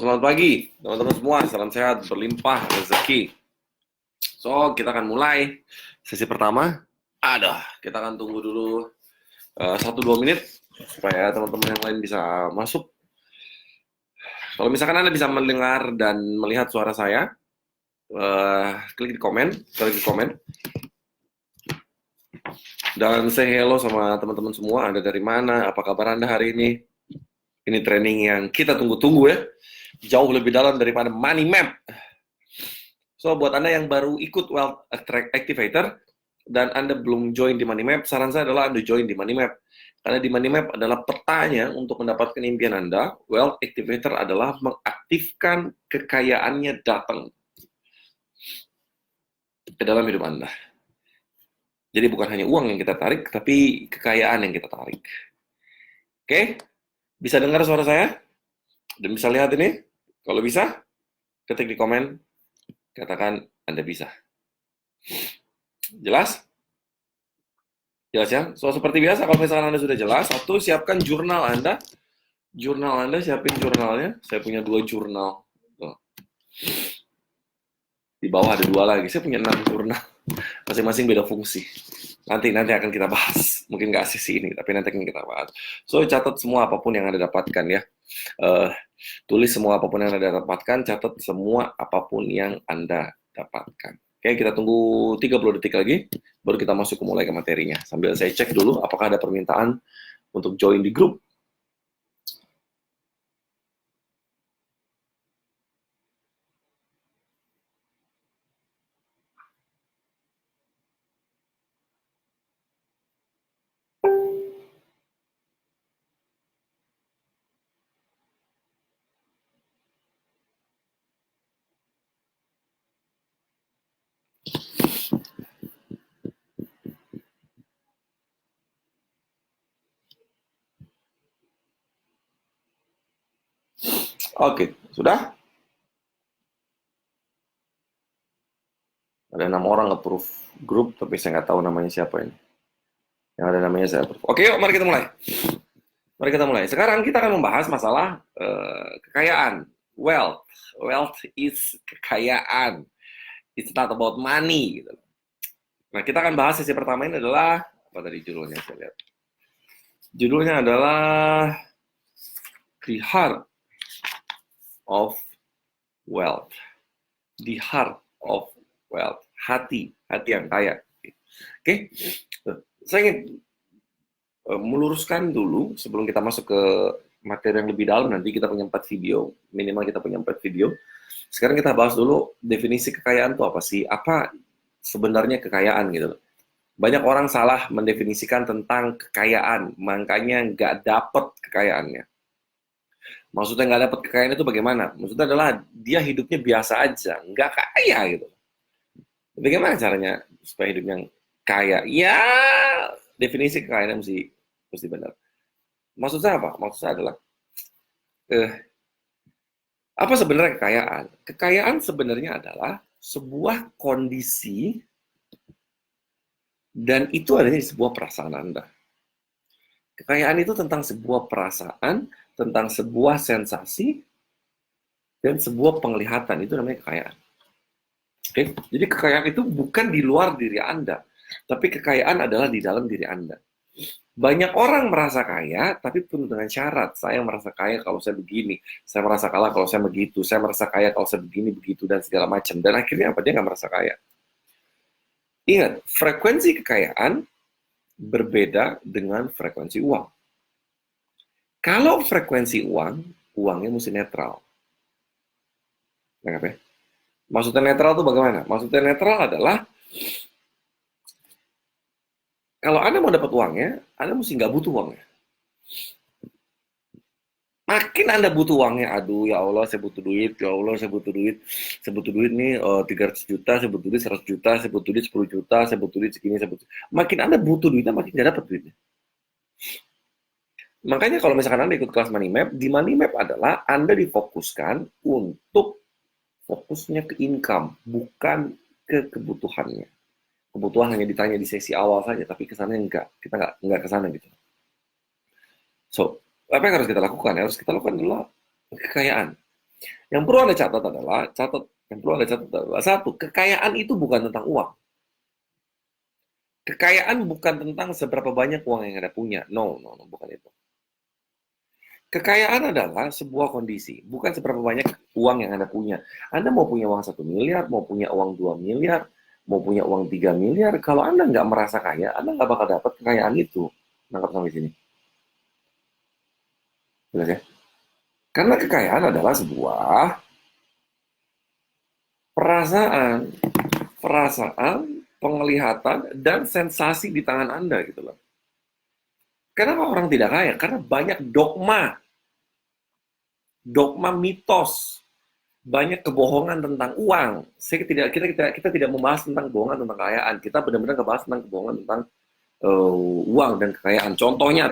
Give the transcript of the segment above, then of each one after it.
Selamat pagi, teman-teman semua. Salam sehat, berlimpah rezeki. So, kita akan mulai sesi pertama. Kita akan tunggu dulu 1-2 menit supaya teman-teman yang lain bisa masuk. Kalau misalkan Anda bisa mendengar dan melihat suara saya, klik di komen, dan say hello sama teman-teman semua. Anda dari mana? Apa kabar Anda hari ini? Ini training yang kita tunggu-tunggu ya. Jauh lebih dalam daripada Money Map. So, buat Anda yang baru ikut Wealth Activator dan Anda belum join di Money Map, saran saya adalah Anda join di Money Map. Karena di Money Map adalah petanya untuk mendapatkan impian Anda. Wealth Activator adalah mengaktifkan kekayaannya datang ke dalam hidup Anda. Jadi bukan hanya uang yang kita tarik, tapi kekayaan yang kita tarik. Oke? Bisa dengar suara saya? Dan bisa lihat ini? Kalau bisa, ketik di komen, katakan Anda bisa. Jelas? Jelas ya? So, seperti biasa, kalau misalkan Anda sudah jelas, satu, siapkan jurnal Anda. Jurnal Anda, siapin jurnalnya. Saya punya 2 jurnal. Tuh. Di bawah ada 2 lagi. Saya punya 6 jurnal. Masing-masing beda fungsi. Nanti akan kita bahas. Mungkin nggak sesi ini, tapi nanti akan kita bahas. So, catat semua apapun yang Anda dapatkan ya. Tulis semua apapun yang Anda dapatkan, catat semua apapun yang Anda dapatkan. Oke, kita tunggu 30 detik lagi, baru kita masuk mulai ke materinya. Sambil saya cek dulu apakah ada permintaan untuk join di grup. Oke, sudah? Ada 6 orang approve grup, tapi saya nggak tahu namanya siapa ini. Yang ada namanya saya approve. Oke, yuk, mari kita mulai. Sekarang kita akan membahas masalah kekayaan. Wealth. Wealth is kekayaan. It's not about money. Gitu. Nah, kita akan bahas sesi pertama ini adalah, apa tadi judulnya saya lihat? Judulnya adalah The Heart of Wealth. The Heart of Wealth. Hati yang kaya. Oke, saya ingin meluruskan dulu sebelum kita masuk ke materi yang lebih dalam. Nanti kita punya 4 video, minimal kita punya 4 video. Sekarang kita bahas dulu definisi kekayaan itu apa sih? Apa sebenarnya kekayaan gitu loh. Banyak orang salah mendefinisikan tentang kekayaan, makanya nggak dapet kekayaannya. Maksudnya nggak dapet kekayaan itu bagaimana? Maksudnya adalah dia hidupnya biasa aja, nggak kaya gitu. Bagaimana caranya supaya hidupnya kaya? Ya, definisi kekayaan mesti benar. Maksudnya apa? Maksudnya adalah apa sebenarnya kekayaan? Kekayaan sebenarnya adalah sebuah kondisi dan itu adanya di sebuah perasaan Anda. Kekayaan itu tentang sebuah perasaan, tentang sebuah sensasi, dan sebuah penglihatan. Itu namanya kekayaan. Oke? Jadi kekayaan itu bukan di luar diri Anda, tapi kekayaan adalah di dalam diri Anda. Banyak orang merasa kaya, tapi penuh dengan syarat. Saya merasa kaya kalau saya begini, saya merasa kalah kalau saya begitu, saya merasa kaya kalau saya begini, begitu, dan segala macam. Dan akhirnya apa? Dia nggak merasa kaya. Ingat, frekuensi kekayaan berbeda dengan frekuensi uang. Kalau frekuensi uang, uangnya mesti netral. Nggak, ya? Maksudnya netral itu bagaimana? Maksudnya netral adalah kalau Anda mau dapat uangnya, Anda mesti nggak butuh uangnya. Makin Anda butuh uangnya, aduh ya Allah saya butuh duit, ya Allah saya butuh duit nih 300 juta, saya butuh duit 100 juta, saya butuh duit 10 juta, saya butuh duit segini, saya butuh. Makin Anda butuh duitnya, makin nggak dapat duitnya. Makanya kalau misalkan Anda ikut kelas Money Map, di Money Map adalah Anda difokuskan untuk fokusnya ke income, bukan ke kebutuhannya. Kebutuhan hanya ditanya di sesi awal saja, tapi kesannya enggak. Kita enggak kesana gitu. So, apa yang harus kita lakukan? Yang harus kita lakukan adalah kekayaan. Yang perlu Anda catat adalah, satu, kekayaan itu bukan tentang uang. Kekayaan bukan tentang seberapa banyak uang yang Anda punya. No, bukan itu. Kekayaan adalah sebuah kondisi, bukan seberapa banyak uang yang Anda punya. Anda mau punya uang 1 miliar, mau punya uang 2 miliar, mau punya uang 3 miliar, kalau Anda nggak merasa kaya, Anda nggak bakal dapat kekayaan itu. Nangkap sampai sini. Jelas ya? Karena kekayaan adalah sebuah perasaan, penglihatan, dan sensasi di tangan Anda gitu loh. Kenapa orang tidak kaya? Karena banyak dogma mitos, banyak kebohongan tentang uang. Kita tidak membahas tentang kebohongan tentang kekayaan. Kita benar-benar ngebahas tentang kebohongan tentang uang dan kekayaan. Contohnya.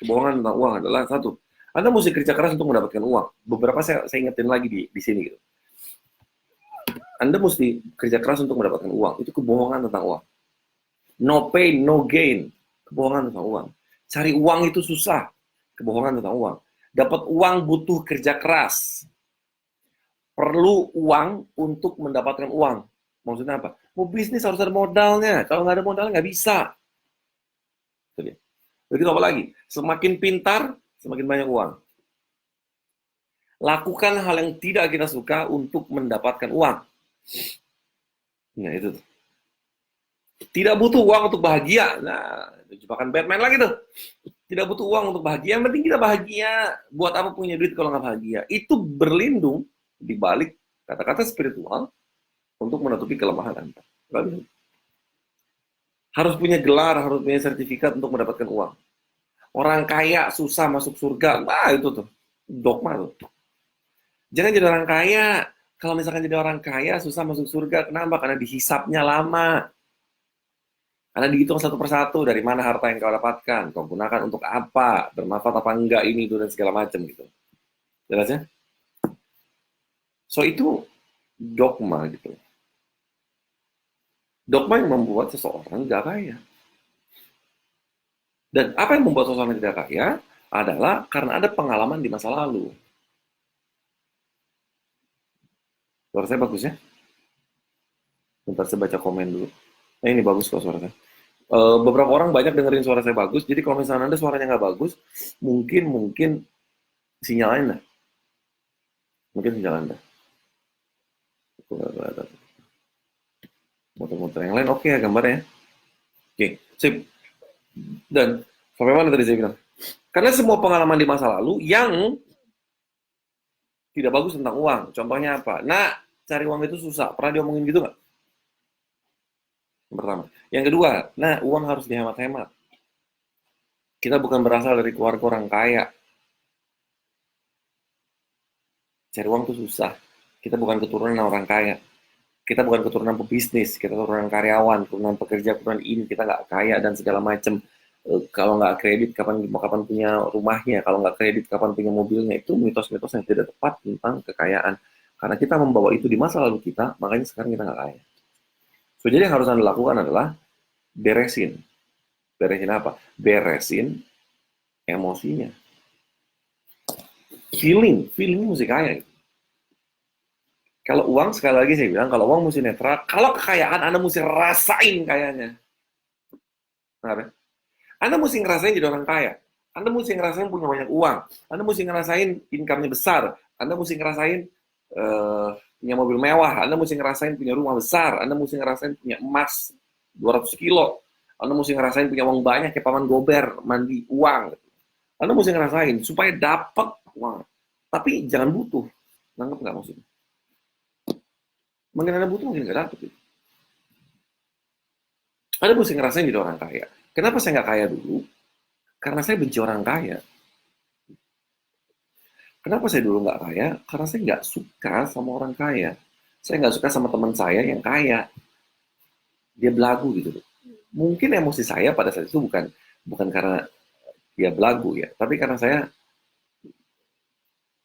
Kebohongan tentang uang adalah satu. Anda mesti kerja keras untuk mendapatkan uang. Beberapa saya ingetin lagi di sini gitu. Anda mesti kerja keras untuk mendapatkan uang. Itu kebohongan tentang uang. No pain, no gain. Kebohongan tentang uang. Cari uang itu susah. Kebohongan tentang uang. Dapat uang butuh kerja keras. Perlu uang untuk mendapatkan uang. Maksudnya apa? Mau bisnis harus ada modalnya. Kalau nggak ada modalnya nggak bisa. Begitu apa lagi? Semakin pintar, semakin banyak uang. Lakukan hal yang tidak kita suka untuk mendapatkan uang. Nah, itu. Tidak butuh uang untuk bahagia. Nah, jebakan Batman lagi tuh. Tidak butuh uang untuk bahagia. Yang penting kita bahagia. Buat apa punya duit kalau nggak bahagia? Itu berlindung di balik kata-kata spiritual untuk menutupi kelemahan Anda. Harus punya gelar, harus punya sertifikat untuk mendapatkan uang. Orang kaya susah masuk surga. Wah, itu tuh. Dogma tuh. Jangan jadi orang kaya. Kalau misalkan jadi orang kaya susah masuk surga. Kenapa? Karena dihisapnya lama. Karena dihitung satu persatu dari mana harta yang kau dapatkan, kau gunakan untuk apa, bermanfaat apa enggak ini itu dan segala macam gitu. Jelas ya? So itu dogma gitu. Dogma yang membuat seseorang nggak kaya. Dan apa yang membuat seseorang tidak kaya adalah karena ada pengalaman di masa lalu. Suara saya bagus ya? Bentar saya baca komen dulu. Nah ini bagus kok suara saya. Beberapa orang banyak dengerin suara saya bagus. Jadi kalau misalnya Anda suaranya nggak bagus, mungkin sinyal Anda. Mungkin sinyal Anda. Motor-motor yang lain oke ya gambarnya. Oke, sip. Dan sampai mana tadi saya bilang? Karena semua pengalaman di masa lalu yang tidak bagus tentang uang. Contohnya apa? Nah, cari uang itu susah. Pernah diomongin gitu nggak? Yang pertama. Yang kedua, nah uang harus dihemat-hemat. Kita bukan berasal dari keluarga orang kaya. Cari uang itu susah. Kita bukan keturunan orang kaya. Kita bukan keturunan pebisnis. Kita keturunan karyawan, keturunan pekerja, keturunan ini. Kita nggak kaya dan segala macam. Kalau nggak kredit, kapan punya rumahnya. Kalau nggak kredit, kapan punya mobilnya. Itu mitos-mitos yang tidak tepat tentang kekayaan. Karena kita membawa itu di masa lalu kita, makanya sekarang kita nggak kaya. So, jadi yang harus Anda lakukan adalah beresin. Beresin apa? Beresin emosinya. Feeling mesti kaya. Kalau uang, sekali lagi saya bilang, kalau uang mesti netral. Kalau kekayaan, Anda mesti rasain kayanya. Kenapa? Anda mesti ngerasain jadi orang kaya. Anda mesti ngerasain punya banyak uang. Anda mesti ngerasain income-nya besar. Anda mesti ngerasain punya mobil mewah. Anda mesti ngerasain punya rumah besar. Anda mesti ngerasain punya emas 200 kilo. Anda mesti ngerasain punya uang banyak kayak Paman Gober, mandi uang. Anda mesti ngerasain supaya dapat uang. Tapi jangan butuh. Nangkep nggak maksudnya? Mungkin Anda butuh, mungkin nggak dapat. Anda mesti ngerasain jadi orang kaya. Kenapa saya nggak kaya dulu? Karena saya benci orang kaya. Kenapa saya dulu nggak kaya? Karena saya nggak suka sama orang kaya. Saya nggak suka sama teman saya yang kaya. Dia belagu gitu. Mungkin emosi saya pada saat itu bukan karena dia belagu ya, tapi karena saya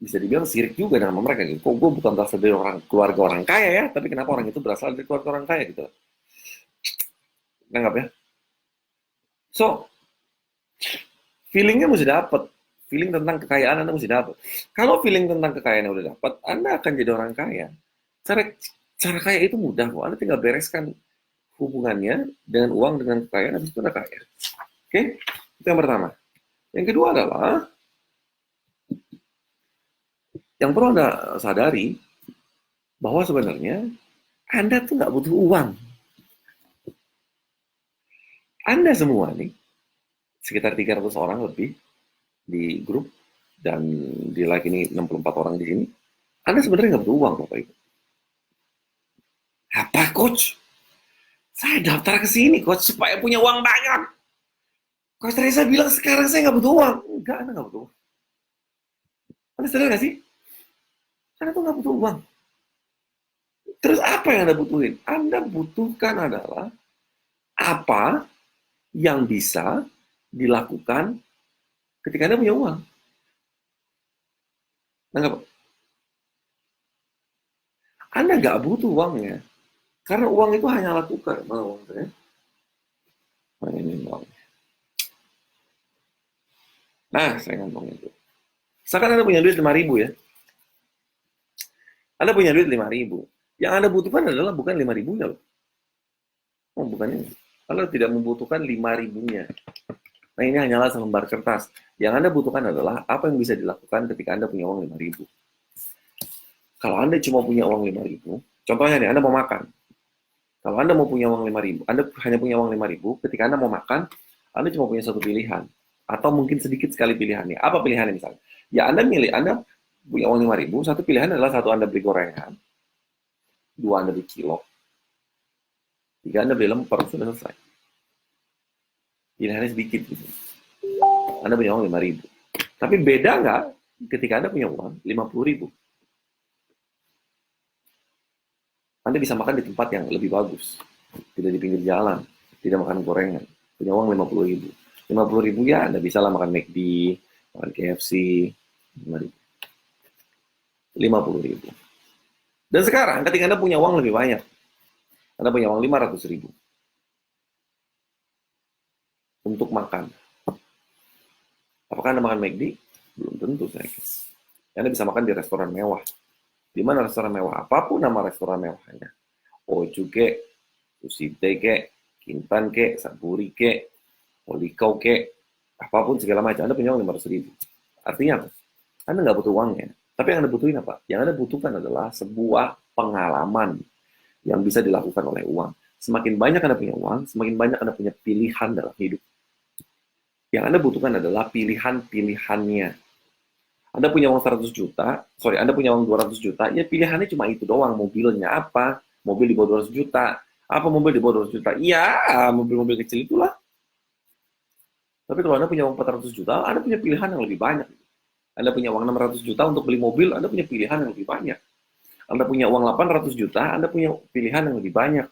bisa dibilang sirik juga dengan mereka. Gitu. Kok gue bukan berasal dari keluarga orang kaya ya, tapi kenapa orang itu berasal dari keluarga orang kaya gitu. Nganggap ya? So, feelingnya mesti dapet. Feeling tentang kekayaan Anda mesti dapat. Kalau feeling tentang kekayaan yang udah dapat, Anda akan jadi orang kaya. Cara cara kaya itu mudah kok. Anda tinggal bereskan hubungannya dengan uang, dengan kekayaan, habis itu Anda kaya. Oke? Itu yang pertama. Yang kedua adalah, yang perlu Anda sadari, bahwa sebenarnya Anda tuh nggak butuh uang. Anda semua nih, sekitar 300 orang lebih di grup, dan di like ini 64 orang di sini, Anda sebenarnya nggak butuh uang, Bapak Ibu. Apa, Coach? Saya daftar ke sini, Coach, supaya punya uang banyak. Coach Reza bilang sekarang saya nggak butuh uang. Enggak, Anda nggak butuh uang. Anda sadar nggak sih? Anda tuh nggak butuh uang. Terus apa yang Anda butuhin? Anda butuhkan adalah apa yang bisa dilakukan ketika Anda punya uang. Nggak, Anda nggak butuh uangnya. Karena uang itu hanya alat tukar. Mana uang saya? Nah, ini uang. Nah, saya ngomong itu. Misalkan Anda punya duit 5.000 ya. Anda punya duit 5.000. Yang Anda butuhkan adalah bukan 5.000-nya loh. Oh, bukan ini. Anda tidak membutuhkan 5.000-nya. Nah, ini hanyalah selembar kertas. Yang Anda butuhkan adalah apa yang bisa dilakukan ketika Anda punya uang 5.000. Kalau Anda cuma punya uang 5.000, contohnya nih, Anda mau makan. Kalau Anda mau punya uang 5.000, Anda hanya punya uang 5.000, ketika Anda mau makan, Anda cuma punya satu pilihan. Atau mungkin sedikit sekali pilihannya. Apa pilihannya misalnya? Ya Anda milih, Anda punya uang 5.000, satu pilihan adalah satu Anda beli gorengan, dua Anda beli cilok, tiga Anda beli lemper, sudah selesai. Pilihannya sedikit gitu. Anda punya uang 5.000. Tapi beda nggak ketika Anda punya uang 50.000? Anda bisa makan di tempat yang lebih bagus. Tidak di pinggir jalan, tidak makan gorengan. Punya uang 50.000. 50.000 ya Anda bisa lah makan McD, makan KFC, 50.000. Dan sekarang ketika Anda punya uang lebih banyak, Anda punya uang 500.000 untuk makan. Apakah Anda makan McD? Belum tentu saya kira. Anda bisa makan di restoran mewah. Di mana restoran mewah? Apapun nama restoran mewahnya. Oju ke, Sushite ke, Kintan ke, Saburi ke, Olikau ke, apapun segala macam. Anda punya uang 500.000. Artinya apa? Anda nggak butuh uangnya. Tapi yang Anda butuhin apa? Yang Anda butuhkan adalah sebuah pengalaman yang bisa dilakukan oleh uang. Semakin banyak Anda punya uang, semakin banyak Anda punya pilihan dalam hidup. Yang Anda butuhkan adalah pilihan-pilihannya. Anda punya uang 100 juta, Anda punya uang 200 juta, ya pilihannya cuma itu doang. Mobilnya apa? Mobil di bawah 200 juta. Apa mobil di bawah 200 juta? Iya, mobil-mobil kecil itulah. Tapi kalau Anda punya uang 400 juta, Anda punya pilihan yang lebih banyak. Anda punya uang 600 juta untuk beli mobil, Anda punya pilihan yang lebih banyak. Anda punya uang 800 juta, Anda punya pilihan yang lebih banyak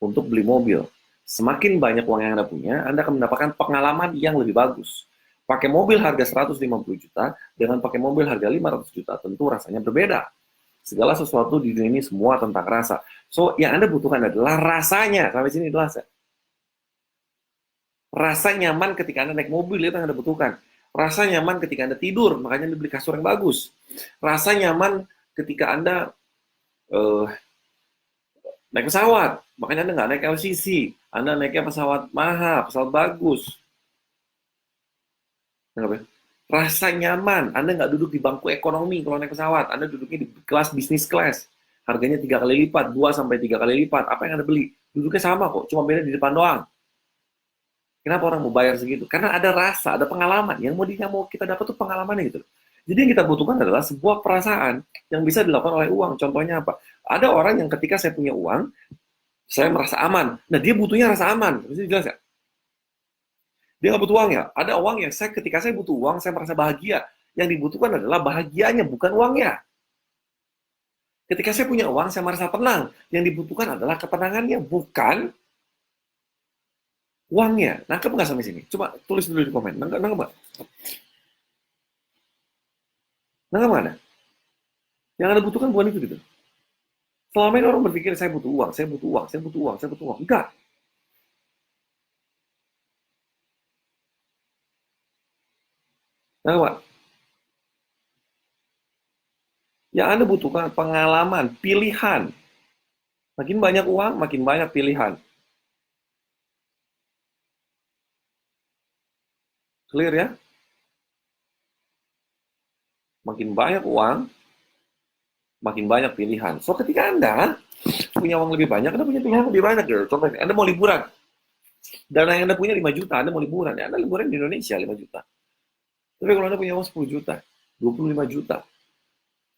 untuk beli mobil. Semakin banyak uang yang Anda punya, Anda akan mendapatkan pengalaman yang lebih bagus. Pakai mobil harga 150 juta dengan pakai mobil harga 500 juta, tentu rasanya berbeda. Segala sesuatu di dunia ini semua tentang rasa. So, yang Anda butuhkan adalah rasanya. Sampai sini jelas ya? Rasa nyaman ketika Anda naik mobil, itu yang Anda butuhkan. Rasa nyaman ketika Anda tidur, makanya Anda beli kasur yang bagus. Rasa nyaman ketika Anda naik pesawat, makanya Anda nggak naik LCC. Anda naiknya pesawat mahal, pesawat bagus. Rasa nyaman, Anda nggak duduk di bangku ekonomi kalau naik pesawat. Anda duduknya di kelas bisnis class. Harganya 3 kali lipat, 2-3 kali lipat. Apa yang Anda beli? Duduknya sama kok, cuma beda di depan doang. Kenapa orang mau bayar segitu? Karena ada rasa, ada pengalaman. Yang mau kita dapat tuh pengalamannya gitu. Jadi yang kita butuhkan adalah sebuah perasaan yang bisa dilakukan oleh uang. Contohnya apa? Ada orang yang ketika saya punya uang, saya merasa aman. Nah, dia butuhnya rasa aman. Bisa jelas ya? Dia nggak butuh uang ya. Ada uang yang ketika saya butuh uang, saya merasa bahagia. Yang dibutuhkan adalah bahagianya, bukan uangnya. Ketika saya punya uang, saya merasa tenang. Yang dibutuhkan adalah ketenangannya, bukan uangnya. Nangkep nggak sampai sini? Coba tulis dulu di komen. Nangkep nggak? Nangkep nggak ada? Yang Anda butuhkan bukan itu gitu. Selama ini orang berpikir saya butuh uang, saya butuh uang, saya butuh uang, saya butuh uang. Enggak. Nangkep nggak? Yang Anda butuhkan pengalaman, pilihan. Makin banyak uang, makin banyak pilihan. Clear ya? Makin banyak uang, makin banyak pilihan. So, ketika Anda punya uang lebih banyak, Anda punya pilihan lebih banyak. Gitu. Contohnya, Anda mau liburan. Dana yang Anda punya 5 juta, Anda mau liburan. Ya, Anda liburan di Indonesia 5 juta. Tapi kalau Anda punya uang 10 juta, 25 juta,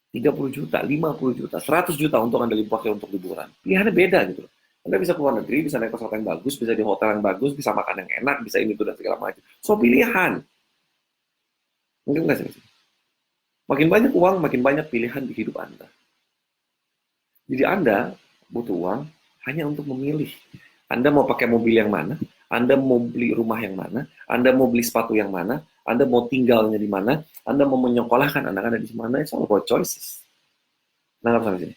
30 juta, 50 juta, 100 juta untuk Anda pakai untuk liburan. Pilihannya beda gitu. Anda bisa keluar negeri, bisa naik pesawat yang bagus, bisa di hotel yang bagus, bisa makan yang enak, bisa ini itu dan segala macam. So pilihan. Mungkin nggak sih? Makin banyak uang, makin banyak pilihan di hidup Anda. Jadi Anda butuh uang hanya untuk memilih. Anda mau pakai mobil yang mana? Anda mau beli rumah yang mana? Anda mau beli sepatu yang mana? Anda mau tinggalnya di mana? Anda mau menyekolahkan anak Anda di mana? It's all about choices. Nah, sampai sini.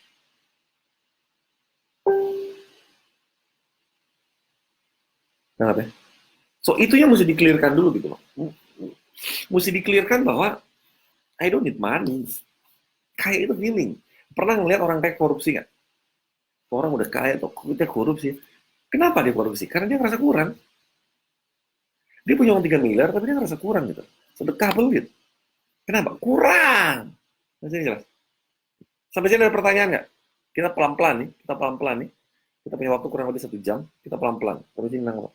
Nah, apa? So, itu yang mesti di-clearkan dulu gitu loh. Mesti di-clearkan bahwa I don't need money. Kaya itu feeling. Pernah ngeliat orang kaya korupsi nggak? Orang udah kaya atau dia korupsi. Kenapa dia korupsi? Karena dia ngerasa kurang. Dia punya uang 3 miliar, tapi dia ngerasa kurang gitu. Sedekah pelit. Kenapa? Kurang. Masih jelas. Sampai sini ada pertanyaan nggak? Kita pelan-pelan nih. Kita pelan-pelan nih. Kita punya waktu kurang lebih 1 jam. Kita pelan-pelan. Sampai sini nangkep.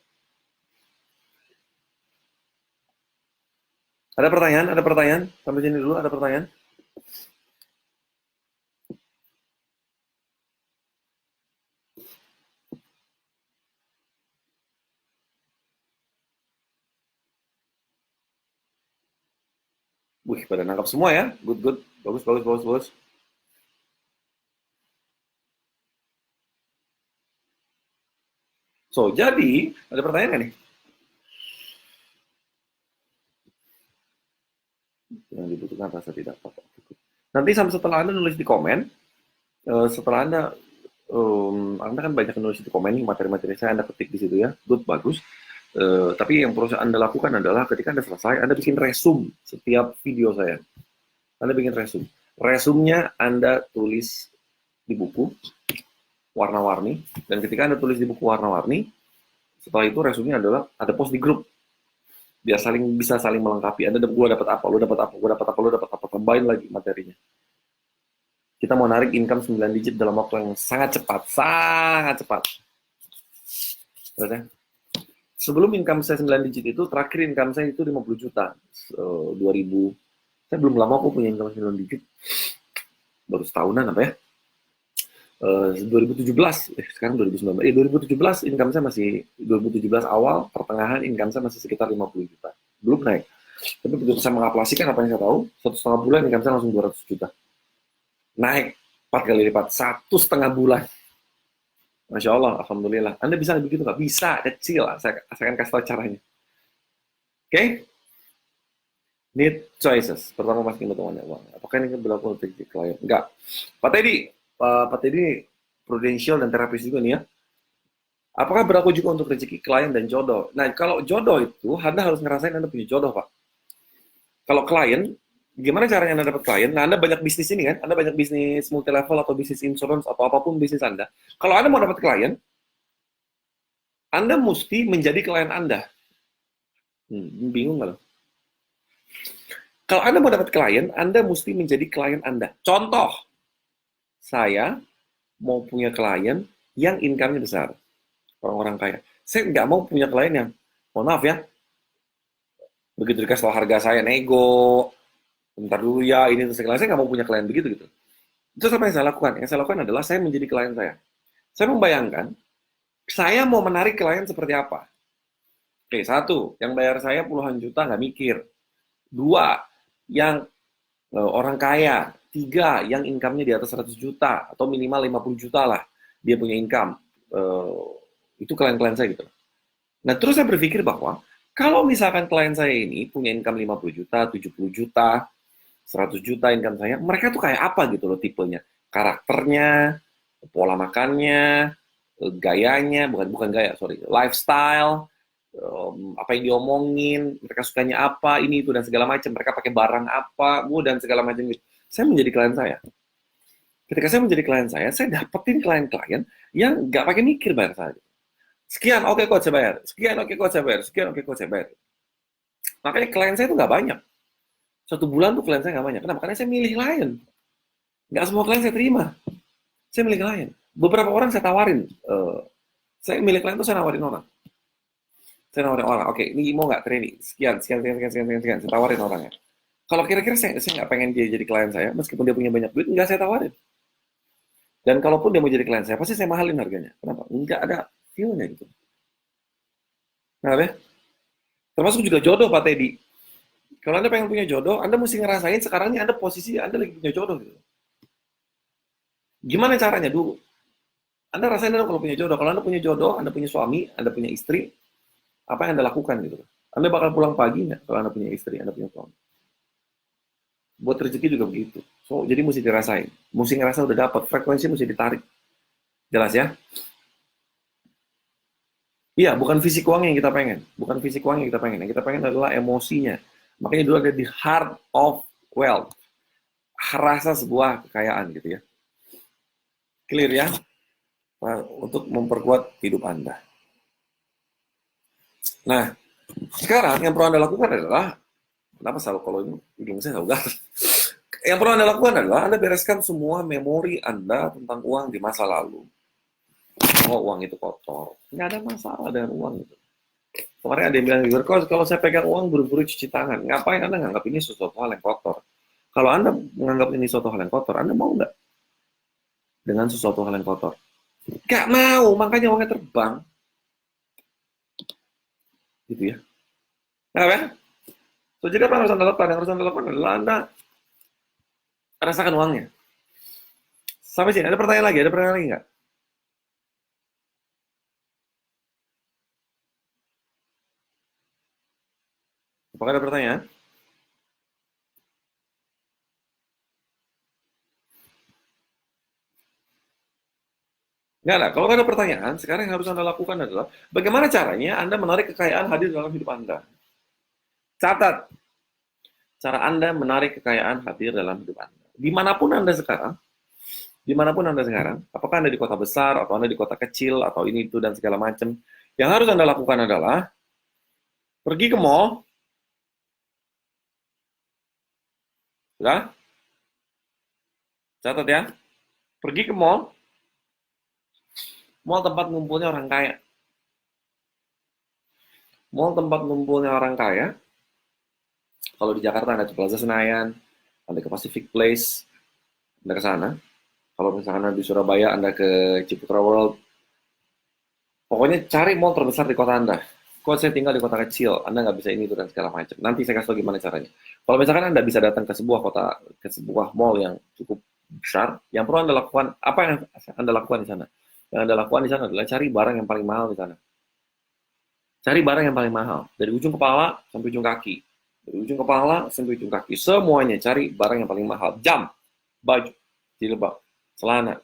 Ada pertanyaan? Ada pertanyaan? Sampai sini dulu. Ada pertanyaan? Wih, pada nangkap semua ya. Good, good. Bagus, bagus, bagus, bagus. So, jadi, ada pertanyaan nggak nih? Yang dibutuhkan rasa tidak apa-apa. Nanti setelah Anda nulis di komen, setelah Anda kan banyak nulis di komen nih materi-materi saya Anda ketik di situ ya, good bagus. Tapi yang perlu Anda lakukan adalah ketika Anda selesai, Anda bikin resume setiap video saya. Anda bikin resume. Resumnya Anda tulis di buku warna-warni, dan ketika Anda tulis di buku warna-warni, setelah itu resumenya adalah ada post di grup biar bisa saling melengkapi. Anda gue dapat apa, lo dapat apa, gue dapat apa, lo dapat apa, tambahin lagi materinya. Kita mau narik income 9 digit dalam waktu yang sangat cepat, sangat cepat. Berarti, sebelum income saya 9 digit itu, terakhir income saya itu 50 juta. 2000, saya belum lama aku punya income 9 digit. Baru setahunan apa ya. 2017, sekarang 2019. 2017 income saya masih, 2017 awal, pertengahan income saya masih sekitar 50 juta. Belum naik. Tapi begitu saya mengaplikasikan apa yang saya tahu, 1,5 bulan income saya langsung 200 juta. Naik 4 kali lipat, 1,5 bulan. Masya Allah, Alhamdulillah. Anda bisa begitu nggak? Bisa, kecil. Saya akan kasih tahu caranya. Oke? Okay? Need choices. Pertama, masukin potongannya uang. Apakah ini berlaku untuk klien? Enggak. Pak Teddy prudential dan terapis juga nih ya. Apakah berlaku juga untuk rezeki klien dan jodoh? Nah, kalau jodoh itu, Anda harus ngerasain Anda punya jodoh, Pak. Kalau klien, gimana caranya Anda dapat klien? Nah, Anda banyak bisnis ini kan? Anda banyak bisnis multi level atau bisnis insurance atau apapun bisnis Anda. Kalau Anda mau dapat klien, Anda mesti menjadi klien Anda. Bingung nggak? Kalau Anda mau dapat klien, Anda mesti menjadi klien Anda. Contoh, saya mau punya klien yang income-nya besar. Orang-orang kaya. Saya nggak mau punya klien yang, mohon maaf ya, begitu dikasih tahu harga saya, nego, bentar dulu ya, ini terus segala. Saya nggak mau punya klien begitu gitu. Itu apa yang saya lakukan? Yang saya lakukan adalah saya menjadi klien saya. Saya membayangkan, saya mau menarik klien seperti apa. Oke, satu, yang bayar saya puluhan juta nggak mikir. Dua, yang orang kaya. Tiga, yang income-nya di atas 100 juta atau minimal 50 juta lah dia punya income. Itu klien-klien saya gitu. Nah, terus saya berpikir bahwa kalau misalkan klien saya ini punya income 50 juta, 70 juta, 100 juta income saya, mereka tuh kayak apa gitu loh tipenya. Karakternya, pola makannya, gayanya, bukan gaya, sorry, lifestyle, apa yang diomongin, mereka sukanya apa, ini itu dan segala macam, mereka pakai barang apa, dan segala macam gitu. Saya menjadi klien saya. Ketika saya menjadi klien saya dapetin klien-klien yang nggak pakai mikir bayar saya. Sekian, oke coach saya bayar. Sekian, oke coach saya bayar. Sekian, oke coach saya bayar. Makanya klien saya itu nggak banyak. Satu bulan tuh klien saya nggak banyak. Kenapa? Karena saya milih klien. Nggak semua klien saya terima. Saya milih klien. Beberapa orang saya tawarin. Saya milih klien tuh saya nawarin orang. Saya nawarin orang. Oke, ini mau nggak training? Sekian, sekian, sekian, sekian, sekian, sekian. Saya tawarin orangnya. Kalau kira-kira saya nggak pengen dia jadi klien saya, meskipun dia punya banyak duit, nggak saya tawarin. Dan kalaupun dia mau jadi klien saya, pasti saya mahalin harganya. Kenapa? Nggak ada feel-nya gitu. Kenapa ya? Termasuk juga jodoh, Pak Teddy. Kalau Anda pengen punya jodoh, Anda mesti ngerasain sekarang ini Anda posisi Anda lagi punya jodoh gitu. Gimana caranya dulu? Anda rasain dulu kalau punya jodoh. Kalau Anda punya jodoh, Anda punya suami, Anda punya istri, apa yang Anda lakukan gitu? Anda bakal pulang pagi nggak kalau Anda punya istri, Anda punya suami? Buat rezeki juga begitu. So, jadi mesti dirasain. Mesti ngerasa udah dapat, frekuensi mesti ditarik. Jelas ya? Iya, bukan fisik uang yang kita pengen. Bukan fisik uang yang kita pengen. Yang kita pengen adalah emosinya. Makanya dulu ada di heart of wealth. Rasa sebuah kekayaan gitu ya. Clear ya? Nah, untuk memperkuat hidup Anda. Nah, sekarang yang perlu Anda lakukan adalah, kenapa selalu kalau ini hidung saya selalu gatal. Yang perlu Anda lakukan adalah Anda bereskan semua memori Anda tentang uang di masa lalu. Oh, uang itu kotor. Nggak ada masalah dengan uang itu. Kemarin ada yang bilang, kalau saya pegang uang buru-buru cuci tangan. Ngapain Anda nganggap ini sesuatu hal yang kotor? Kalau Anda menganggap ini sesuatu hal yang kotor, Anda mau nggak dengan sesuatu hal yang kotor? Nggak mau, makanya uangnya terbang. Gitu ya. Kenapa ya? So, jadi apa yang harus Anda lakukan? Yang harus Anda lakukan adalah Anda rasakan uangnya. Sampai sini, ada pertanyaan lagi? Ada pertanyaan lagi nggak? Apakah ada pertanyaan? Nggak ada. Kalau nggak ada pertanyaan, sekarang yang harus Anda lakukan adalah bagaimana caranya Anda menarik kekayaan hadir dalam hidup Anda. Catat. Cara Anda menarik kekayaan hadir dalam hidup Anda. Dimanapun Anda sekarang, apakah Anda di kota besar, atau Anda di kota kecil, atau ini, itu, dan segala macam, yang harus Anda lakukan adalah pergi ke mall, ya, catat ya, pergi ke mall tempat ngumpulnya orang kaya. Mall tempat ngumpulnya orang kaya, kalau di Jakarta Anda ke Plaza Senayan, Anda ke Pacific Place, Anda ke sana. Kalau misalkan Anda di Surabaya, Anda ke Ciputra World. Pokoknya cari mall terbesar di kota Anda. Kalau saya tinggal di kota kecil, Anda nggak bisa ini, itu, dan segala macam. Nanti saya kasih tahu gimana caranya. Kalau misalkan Anda bisa datang ke sebuah kota, ke sebuah mall yang cukup besar, yang perlu Anda lakukan, apa yang Anda lakukan di sana? Yang Anda lakukan di sana adalah cari barang yang paling mahal di sana. Cari barang yang paling mahal. Dari ujung kepala sampai ujung kaki. Dari ujung kepala sampai ujung kaki. Semuanya cari barang yang paling mahal. Jam, baju, jilbab, celana,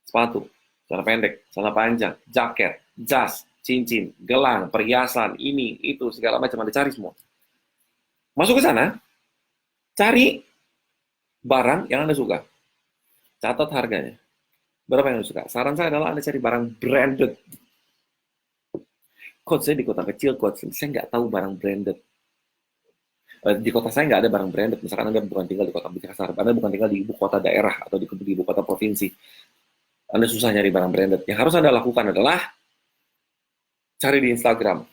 sepatu, celana pendek, celana panjang, jaket, jas, cincin, gelang, perhiasan, ini, itu, segala macam. Anda cari semua. Masuk ke sana, cari barang yang Anda suka. Catat harganya. Berapa yang Anda suka? Saran saya adalah Anda cari barang branded. Coach, saya di kota kecil, coach. Saya nggak tahu barang branded. Di kota saya nggak ada barang branded. Misalkan Anda bukan tinggal di kota besar, Anda bukan tinggal di ibu kota daerah atau di ibu kota provinsi. Anda susah nyari barang branded. Yang harus Anda lakukan adalah cari di Instagram.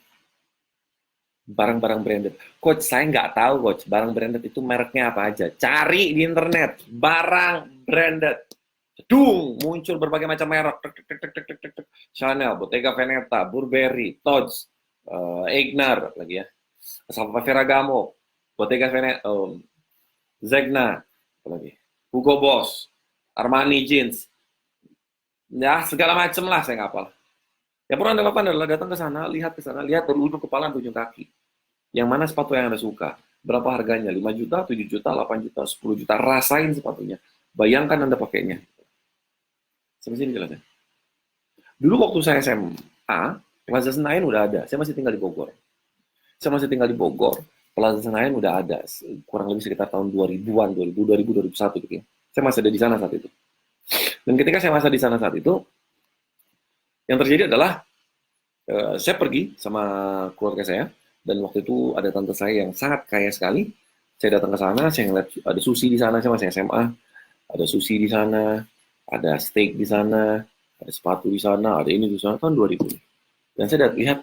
Barang-barang branded. Coach, saya nggak tahu, coach. Barang branded itu mereknya apa aja. Cari di internet. Barang branded. Dung, muncul berbagai macam merek. Chanel, Bottega Veneta, Burberry, Tod's, Eigner, lagi ya. Sampai Ferragamo, Bottega Veneta, Zegna, apa lagi? Hugo Boss, Armani Jeans. Ya, segala macam lah, saya nggak hafal. Yang perlu Anda lakukan adalah datang ke sana, lihat dari ujung kepala sampai ujung kaki. Yang mana sepatu yang Anda suka? Berapa harganya? 5 juta, 7 juta, 8 juta, 10 juta. Rasain sepatunya. Bayangkan Anda pakainya. Sampai sini jelasnya. Dulu waktu saya SMA, Plaza Senayan udah ada. Saya masih tinggal di Bogor. Plaza Senayan udah ada. Kurang lebih sekitar tahun 2000-an, 2000, 2001 gitu ya. Saya masih ada di sana saat itu. Dan ketika saya masa di sana saat itu, yang terjadi adalah saya pergi sama keluarga saya, dan waktu itu ada tante saya yang sangat kaya sekali. Saya datang ke sana, saya ngeliat ada sushi di sana, saya masih SMA, ada sushi di sana, ada steak di sana, ada sepatu di sana, ada ini di sana, tahun 2000. Dan saya lihat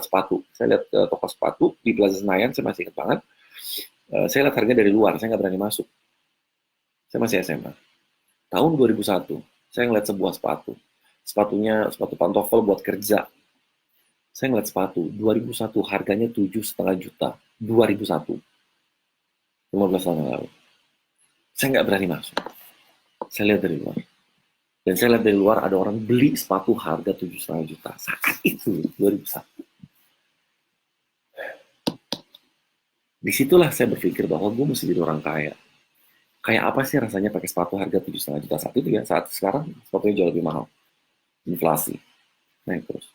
sepatu, saya lihat toko sepatu di Plaza Senayan, saya masih ingat banget. Saya lihat harganya dari luar, saya nggak berani masuk. Saya masih SMA. Tahun 2001, saya ngeliat sebuah sepatu. Sepatu pantofel buat kerja. Saya ngeliat sepatu, 2001 harganya 7,5 juta. 2001. 15 tahun yang lalu. Saya nggak berani masuk. Saya lihat dari luar. Dan saya lihat dari luar ada orang beli sepatu harga 7,5 juta. Saat itu, 2001. Disitulah saya berpikir bahwa gue mesti jadi orang kaya. Kayak apa sih rasanya pakai sepatu harga 7,5 juta saat itu ya? Saat sekarang sepatunya jauh lebih mahal. Inflasi. Naik terus.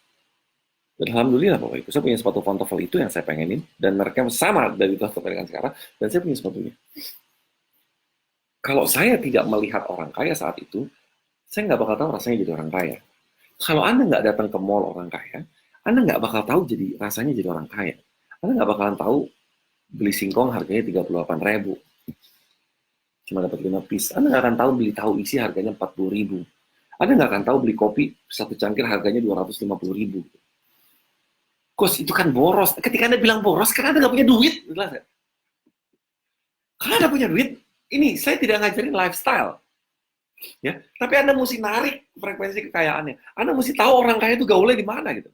Dan alhamdulillah pokoknya itu. Saya punya sepatu pantofel itu yang saya pengenin. Dan mereknya sama dari itu sampai dengan sekarang. Dan saya punya sepatunya. Kalau saya tidak melihat orang kaya saat itu, saya nggak bakal tahu rasanya jadi orang kaya. Kalau Anda nggak datang ke mall orang kaya, Anda nggak bakal tahu jadi rasanya jadi orang kaya. Anda nggak bakalan tahu beli singkong harganya 38.000. Cuma dapat 5 piece. Anda nggak akan tahu beli tahu isi harganya 40.000. Anda nggak akan tahu beli kopi satu cangkir harganya 250.000. Kos itu kan boros. Ketika Anda bilang boros, karena Anda nggak punya duit. Jelas ya? Karena Anda punya duit, ini saya tidak ngajarin lifestyle. Ya, tapi Anda mesti narik frekuensi kekayaannya. Anda mesti tahu orang kaya itu gaulnya di mana gitu.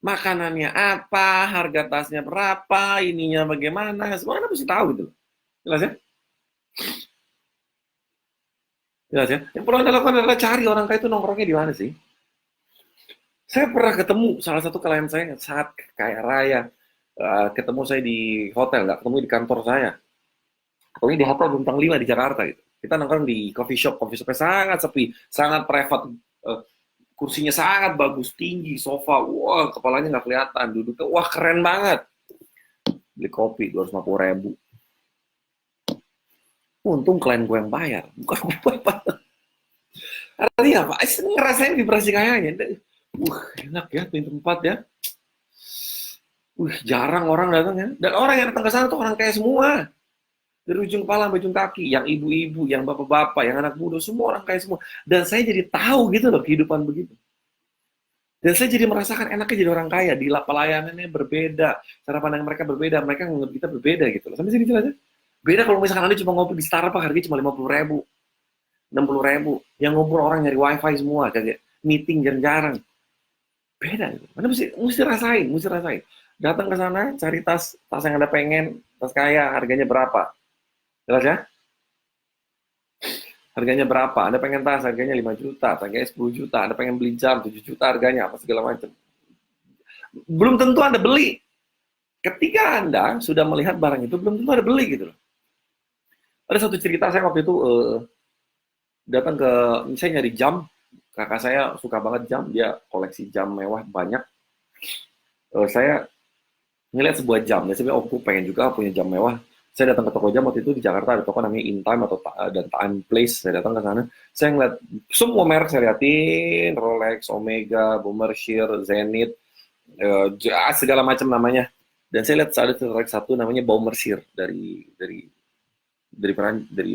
Makanannya apa, harga tasnya berapa, ininya bagaimana, semua Anda mesti tahu gitu. Jelas ya? Jelas ya? Yang perlu Anda lakukan adalah cari orang kaya itu nongkrongnya di mana sih. Saya pernah ketemu salah satu klien saya yang sangat kaya raya. Ketemu saya di hotel, nggak ketemu di kantor saya. Ketemu di hotel bintang 5 di Jakarta gitu. Kita nongkrong di coffee shopnya sangat sepi, sangat private. Kursinya sangat bagus, tinggi, sofa, wah kepalanya nggak kelihatan, duduknya, wah keren banget. Beli kopi 250.000. Untung klien gue yang bayar, bukan gue yang bayar. Artinya apa? Ngerasain vibrasi kayaknya. Enak ya, di tempat ya. Jarang orang datang ya. Dan orang yang datang ke sana tuh orang kaya semua. Dari ujung kepala sampai ujung kaki. Yang ibu-ibu, yang bapak-bapak, yang anak muda, semua orang kaya semua. Dan saya jadi tahu gitu loh kehidupan begitu. Dan saya jadi merasakan enaknya jadi orang kaya. Di pelayanannya berbeda. Cara pandang mereka berbeda. Mereka menganggap kita berbeda gitu loh. Sampai sini jelas ya? Beda kalau misalkan Anda cuma ngopi di Starbucks harganya cuma 50.000. 60.000. Yang ngumpul orang nyari wifi semua. Kayak meeting jarang-jarang. Beda gitu. Anda mesti rasain. Datang ke sana, cari tas yang Anda pengen, tas kaya, harganya berapa. Jelas ya? Harganya berapa? Anda pengen tas, harganya 5 juta, harganya 10 juta, Anda pengen beli jam, 7 juta harganya, apa segala macam. Belum tentu Anda beli. Ketika Anda sudah melihat barang itu, belum tentu Anda beli gitu loh. Ada satu cerita saya waktu itu datang ke, saya nyari jam, kakak saya suka banget jam, dia koleksi jam mewah banyak. Saya ngeliat sebuah jam, dan saya bilang, aku pengen juga punya jam mewah. Saya datang ke toko jam waktu itu di Jakarta, ada toko namanya In Time dan Time Place. Saya datang ke sana, saya ngeliat semua merek saya liatin, Rolex, Omega, Bommershire, Zenith, segala macam namanya. Dan saya lihat ada Rolex satu namanya Bommershire dari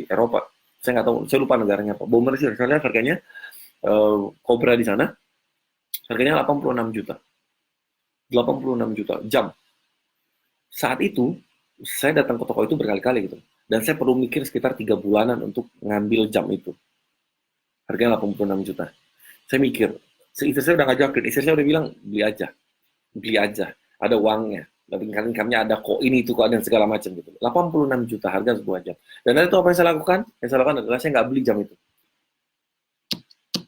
Eropa. Saya nggak tahu, saya lupa negaranya apa. Bommershire, saya lihat harganya Cobra di sana, harganya 86 juta. 86 juta jam. Saat itu saya datang ke toko itu berkali-kali gitu. Dan saya perlu mikir sekitar 3 bulanan untuk ngambil jam itu. Harganya 86 juta. Saya mikir, istri saya udah ngajakin, istri saya udah bilang, beli aja. Ada uangnya. Dan income-nya ada kok ini itu kok dan segala macam gitu. 86 juta harga sebuah jam. Dan itu apa yang saya lakukan? Yang saya lakukan adalah saya nggak beli jam itu.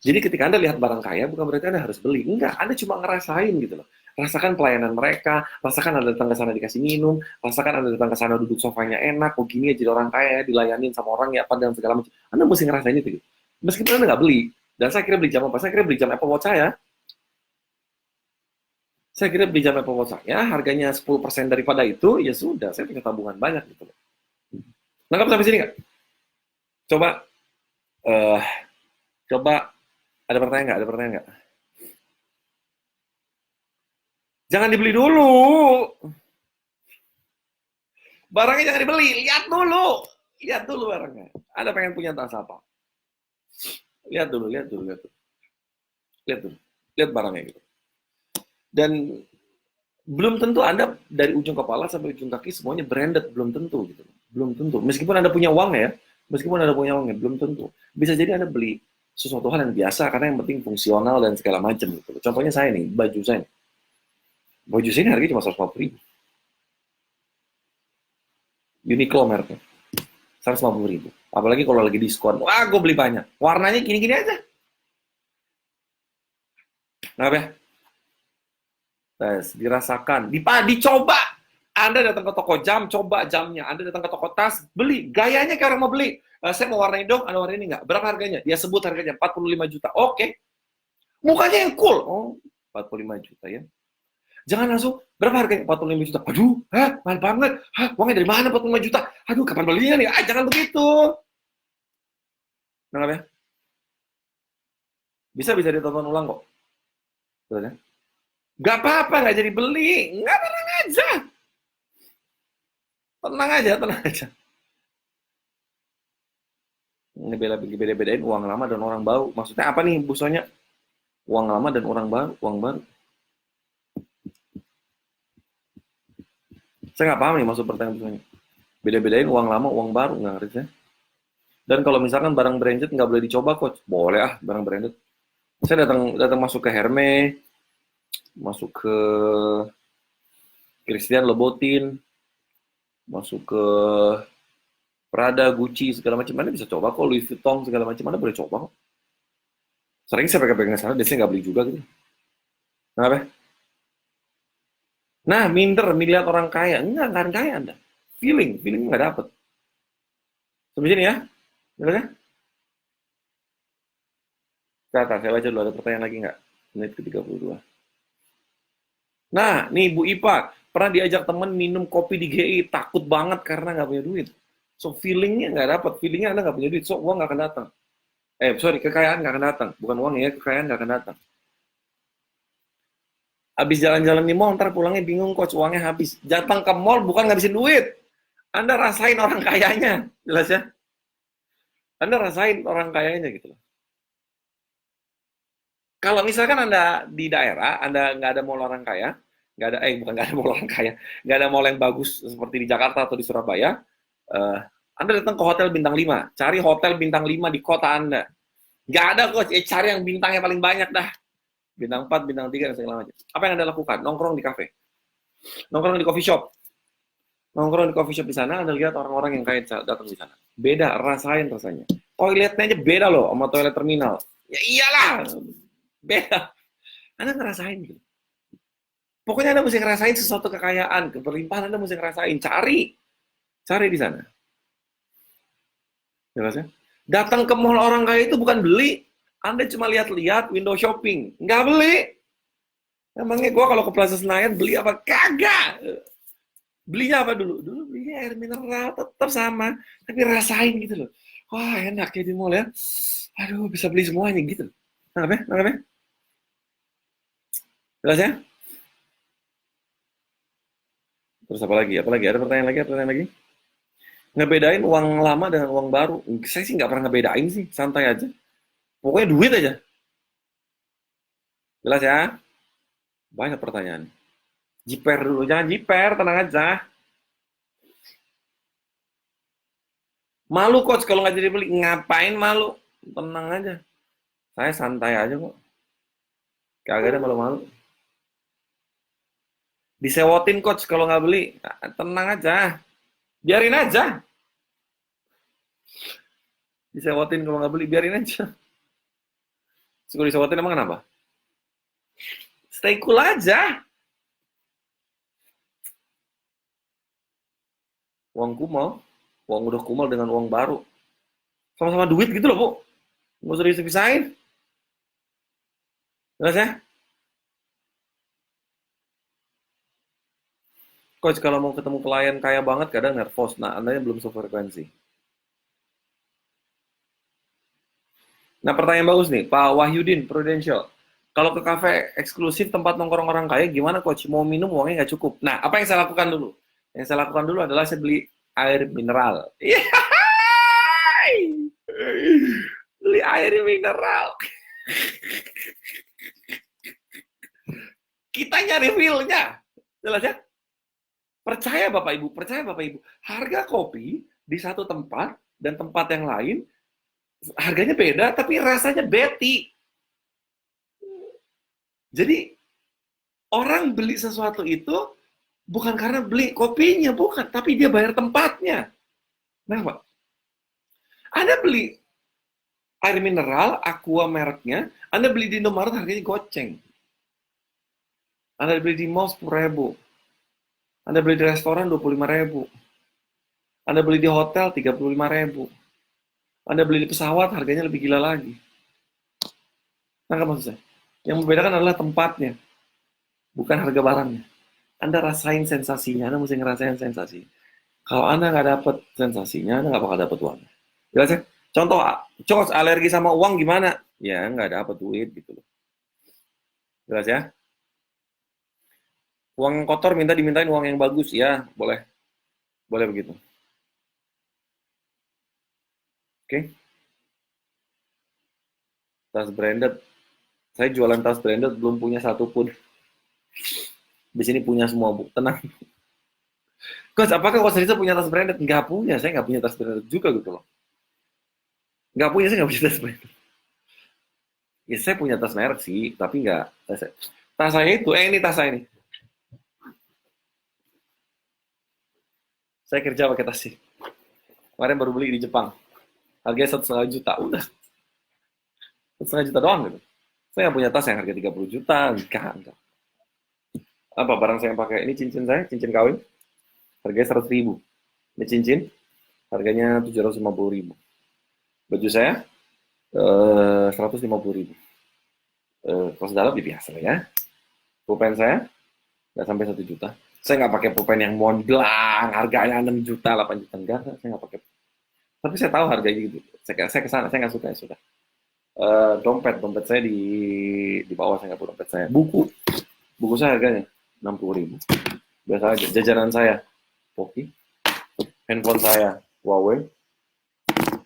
Jadi ketika Anda lihat barang kaya, bukan berarti Anda harus beli. Enggak, Anda cuma ngerasain gitu loh. Rasakan pelayanan mereka, rasakan Anda datang ke sana dikasih minum, rasakan Anda datang ke sana duduk sofanya enak, kok gini ya jadi orang kaya, dilayanin sama orang ya apa dan segala macam. Anda mesti ngerasain itu gitu. Meskipun Anda nggak beli. Dan saya kira beli jam apa? Saya kira beli jam Apple Watch saya. Saya kira beli jam Apple Watch saya, harganya 10% daripada itu, ya sudah, saya punya tabungan banyak gitu loh. Nangkap sampai sini nggak? Coba Eh, Coba, ada pertanyaan nggak? Ada pertanyaan nggak? Jangan dibeli dulu. Barangnya jangan dibeli. Lihat dulu. Lihat dulu barangnya. Ada pengen punya tas apa? Lihat dulu, lihat dulu, lihat dulu. Lihat dulu. Lihat barangnya gitu. Dan belum tentu Anda dari ujung kepala sampai ujung kaki semuanya branded, belum tentu gitu. Belum tentu. Meskipun Anda punya uang ya, meskipun Anda punya uang ya, belum tentu. Bisa jadi Anda beli sesuatu hal yang biasa karena yang penting fungsional dan segala macam gitu. Contohnya saya nih, baju saya. Baju saya ini harganya cuma 150 ribu. Uniqlo mereknya. 150 ribu. Apalagi kalau lagi diskon. Wah, gue beli banyak. Warnanya gini-gini aja. Kenapa ya? Tes, dirasakan, dicoba. Anda datang ke toko jam, coba jamnya. Anda datang ke toko tas, beli. Gayanya kayak orang mau beli. Saya mau warna ini dong, Anda warna ini nggak? Berapa harganya? Dia sebut harganya 45 juta. Oke. Mukanya yang cool. Oh, 45 juta ya. Jangan langsung, berapa harganya? 45 juta. Aduh, mahal banget. Uangnya dari mana 45 juta? Aduh, kapan belinya nih? Jangan begitu. Kenapa ya? Bisa ditonton ulang kok. Betul ya? Gak apa-apa, nggak jadi beli. Nggak, tenang aja. Tenang aja, tenang aja. Beda-bedain uang lama dan orang baru. Maksudnya apa nih, Bu Sonya? Uang lama dan orang baru, uang baru. Saya nggak paham nih maksud pertanyaan Bu Sonya. Beda-bedain uang lama, uang baru, nggak ngerti saya. Dan kalau misalkan barang branded nggak boleh dicoba, Coach. Boleh barang branded. Saya datang masuk ke Hermes, masuk ke Christian Louboutin, masuk ke Prada, Gucci, segala macam. Anda bisa coba kok, Louis Vuitton, segala macam. Anda boleh coba kok. Sering saya pegang-pegang sana, biasanya nggak beli juga gitu. Kenapa? Nah, minder, melihat orang kaya. Enggak akan kaya Anda. Feeling nggak dapet. Sampai sini ya. Bener kan? Catat, saya baca dulu, ada pertanyaan lagi nggak? Menit ke-32. Nah, nih Bu Ipa, pernah diajak temen minum kopi di GI, takut banget karena nggak punya duit. So, feelingnya nggak dapet, feelingnya Anda nggak punya duit, so uang nggak akan datang. Sorry, kekayaan nggak akan datang. Bukan uang ya, kekayaan nggak akan datang. Habis jalan-jalan di mall, ntar pulangnya bingung, coach, uangnya habis. Datang ke mall bukan ngabisin duit. Anda rasain orang kayanya, jelas ya? Anda rasain orang kayanya gitu loh. Kalau misalkan Anda di daerah, Anda nggak ada mall orang kaya, nggak ada, bukan nggak ada mall orang kaya, nggak ada mall yang bagus seperti di Jakarta atau di Surabaya, eh, Anda datang ke hotel bintang 5, cari hotel bintang 5 di kota Anda. Nggak ada kok, cari yang bintangnya paling banyak dah. Bintang 4, bintang 3, dan segala macam. Apa yang Anda lakukan? Nongkrong di kafe. Nongkrong di coffee shop. Nongkrong di coffee shop di sana, Anda lihat orang-orang yang kaya datang di sana. Beda, rasain rasanya. Toiletnya aja beda loh sama toilet terminal. Ya iyalah, beda. Anda ngerasain gitu. Pokoknya Anda mesti ngerasain sesuatu kekayaan, keberlimpahan Anda mesti ngerasain. Cari di sana. Jelas ya? Datang ke mall orang kaya itu bukan beli. Anda cuma lihat-lihat window shopping. Nggak beli. Emangnya gue kalau ke Plaza Senayan beli apa? Kagak. Belinya apa dulu? Dulu belinya air mineral, tetap sama. Tapi rasain gitu loh. Wah enak ya di mall ya. Aduh bisa beli semuanya gitu. Kenapa? Kenapa? Jelas ya? Terus apa lagi? Apa lagi? Ada pertanyaan lagi? Pertanyaan lagi? Ngebedain uang lama dengan uang baru. Saya sih nggak pernah ngebedain sih. Santai aja. Pokoknya duit aja. Jelas ya? Banyak pertanyaan. Jiper dulu. Jangan jiper. Tenang aja. Malu coach kalau nggak jadi beli. Ngapain malu? Tenang aja. Saya santai aja kok. Kagak ada malu-malu. Disewotin coach kalau nggak beli. Tenang aja. Biarin aja. Disewotin kalau nggak beli. Biarin aja. Kalau disewotin emang kenapa? Stay cool aja. Uang kumal. Uang udah kumal dengan uang baru. Sama-sama duit gitu loh, Bu. Nggak usah dipisahin. Jelas ya? Coach, kalau mau ketemu klien kaya banget, kadang nervous. Nah, Anda belum sefrekuensi. Nah, pertanyaan bagus nih, Pak Wahyudin, Prudential. Kalau ke kafe eksklusif tempat nongkrong orang kaya, gimana coach? Mau minum uangnya nggak cukup. Nah, apa yang saya lakukan dulu? Yang saya lakukan dulu adalah saya beli air mineral. Iya, beli air mineral. Kita nyari feel-nya. Jelas ya? Percaya Bapak Ibu. Harga kopi di satu tempat dan tempat yang lain, harganya beda, tapi rasanya beti. Jadi, orang beli sesuatu itu bukan karena beli kopinya, bukan, tapi dia bayar tempatnya. Nah, Pak, Anda beli air mineral, Aqua mereknya, Anda beli di Indomaret harganya goceng. Anda beli di mall 10.000. Anda beli di restoran 25.000. Anda beli di hotel 35.000. Anda beli di pesawat harganya lebih gila lagi. Nah, maksud saya? Yang membedakan adalah tempatnya, bukan harga barangnya. Anda rasain sensasinya, Anda mesti ngerasain sensasi. Kalau Anda nggak dapat sensasinya, Anda nggak bakal dapat uangnya. Jelas ya? Contoh, cos alergi sama uang gimana? Ya nggak dapat duit gitu loh. Jelas ya? Uang yang kotor dimintain uang yang bagus, ya boleh, boleh begitu. Oke? Tas branded, saya jualan tas branded belum punya satu pun. Di sini punya semua, Bu. Tenang. Coach, apakah Coach Risa punya tas branded? Nggak punya, saya nggak punya tas branded juga gitu loh. Nggak punya, saya nggak punya tas branded. Ya, saya punya tas merek sih, tapi nggak. Tas saya itu, ini tas saya ini. Saya kerja pakai tas sih. Kemarin baru beli di Jepang. Harganya 1,5 juta. Udah, 1,5 juta doang gitu. Saya nggak punya tas yang harga 30 juta. Enggak. Apa barang saya yang pakai? Ini cincin saya, cincin kawin. Harganya 100.000. Ini cincin, harganya 750.000. Baju saya, 150.000. Kaos dalam biasa ya. Pulpen saya, nggak sampai 1 juta. Saya nggak pakai pulpen yang Montblanc, harganya 6 juta, 8 juta. Enggak, saya nggak pakai. Tapi saya tahu harganya gitu. Saya kesana, saya nggak suka, ya sudah. Dompet saya di bawah, saya nggak punya dompet saya. Buku saya harganya 60.000. Biasa aja. Jajanan saya, Poki. Handphone saya, Huawei.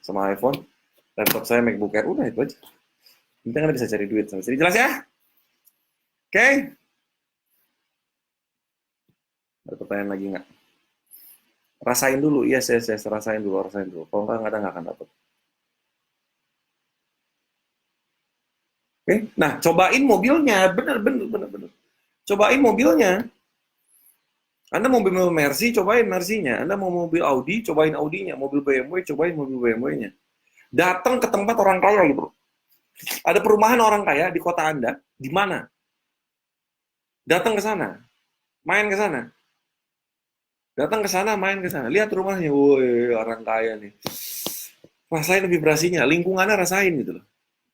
Sama iPhone. Laptop saya, MacBook Air. Udah, itu aja. Nanti kan bisa cari duit sama istri. Jelas ya? Oke? Okay? Ada pertanyaan lagi nggak? Rasain dulu. Iya, saya rasain dulu. Kalau nggak ada, nggak akan dapet. Oke? Okay? Nah, cobain mobilnya. Bener. Cobain mobilnya. Anda mau mobil Mercy, cobain Mercy-nya. Anda mau mobil Audi, cobain Audi-nya. Mobil BMW, cobain mobil BMW-nya. Datang ke tempat orang kaya gitu. Ada perumahan orang kaya di kota Anda, di mana? Datang ke sana, main ke sana. Datang ke sana, main ke sana. Lihat rumahnya, woi orang kaya nih. Rasain vibrasinya, lingkungannya rasain gitu loh.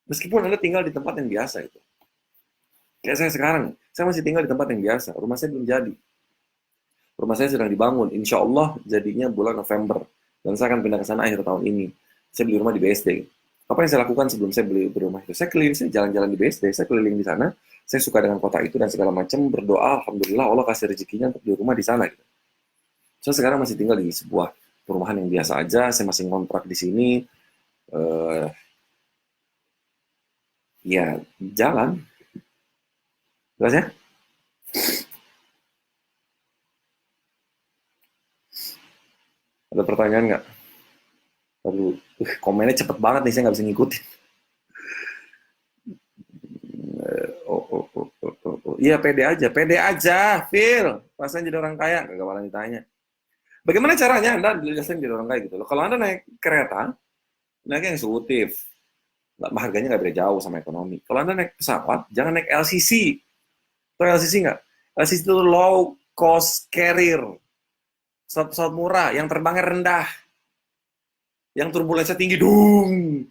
Meskipun Anda tinggal di tempat yang biasa itu. Kayak saya sekarang, saya masih tinggal di tempat yang biasa. Rumah saya belum jadi. Rumah saya sedang dibangun. Insya Allah jadinya bulan November. Dan saya akan pindah ke sana akhir tahun ini. Saya beli rumah di BSD. Apa yang saya lakukan sebelum saya beli rumah itu? Saya keliling, saya jalan-jalan di BSD, saya keliling di sana. Saya suka dengan kota itu dan segala macam. Berdoa, alhamdulillah Allah kasih rezekinya untuk di rumah di sana. Gitu. Saya sekarang masih tinggal di sebuah perumahan yang biasa aja. Saya masih ngontrak di sini. Ya, jalan. Jelas ya? Ada pertanyaan nggak? Aduh, komennya cepet banget nih, saya nggak bisa ngikutin. Iya, pede aja, Phil. Rasanya jadi orang kaya, nggak bakalan ditanya. Bagaimana caranya Anda dijelasin jadi orang kaya gitu loh? Kalau Anda naik kereta, naik yang eksekutif, harganya nggak beda jauh sama ekonomi. Kalau Anda naik pesawat, jangan naik LCC. Tahu LCC nggak? LCC itu low cost carrier. Pesawat murah, yang terbangnya rendah. Yang turbulensinya tinggi, dung.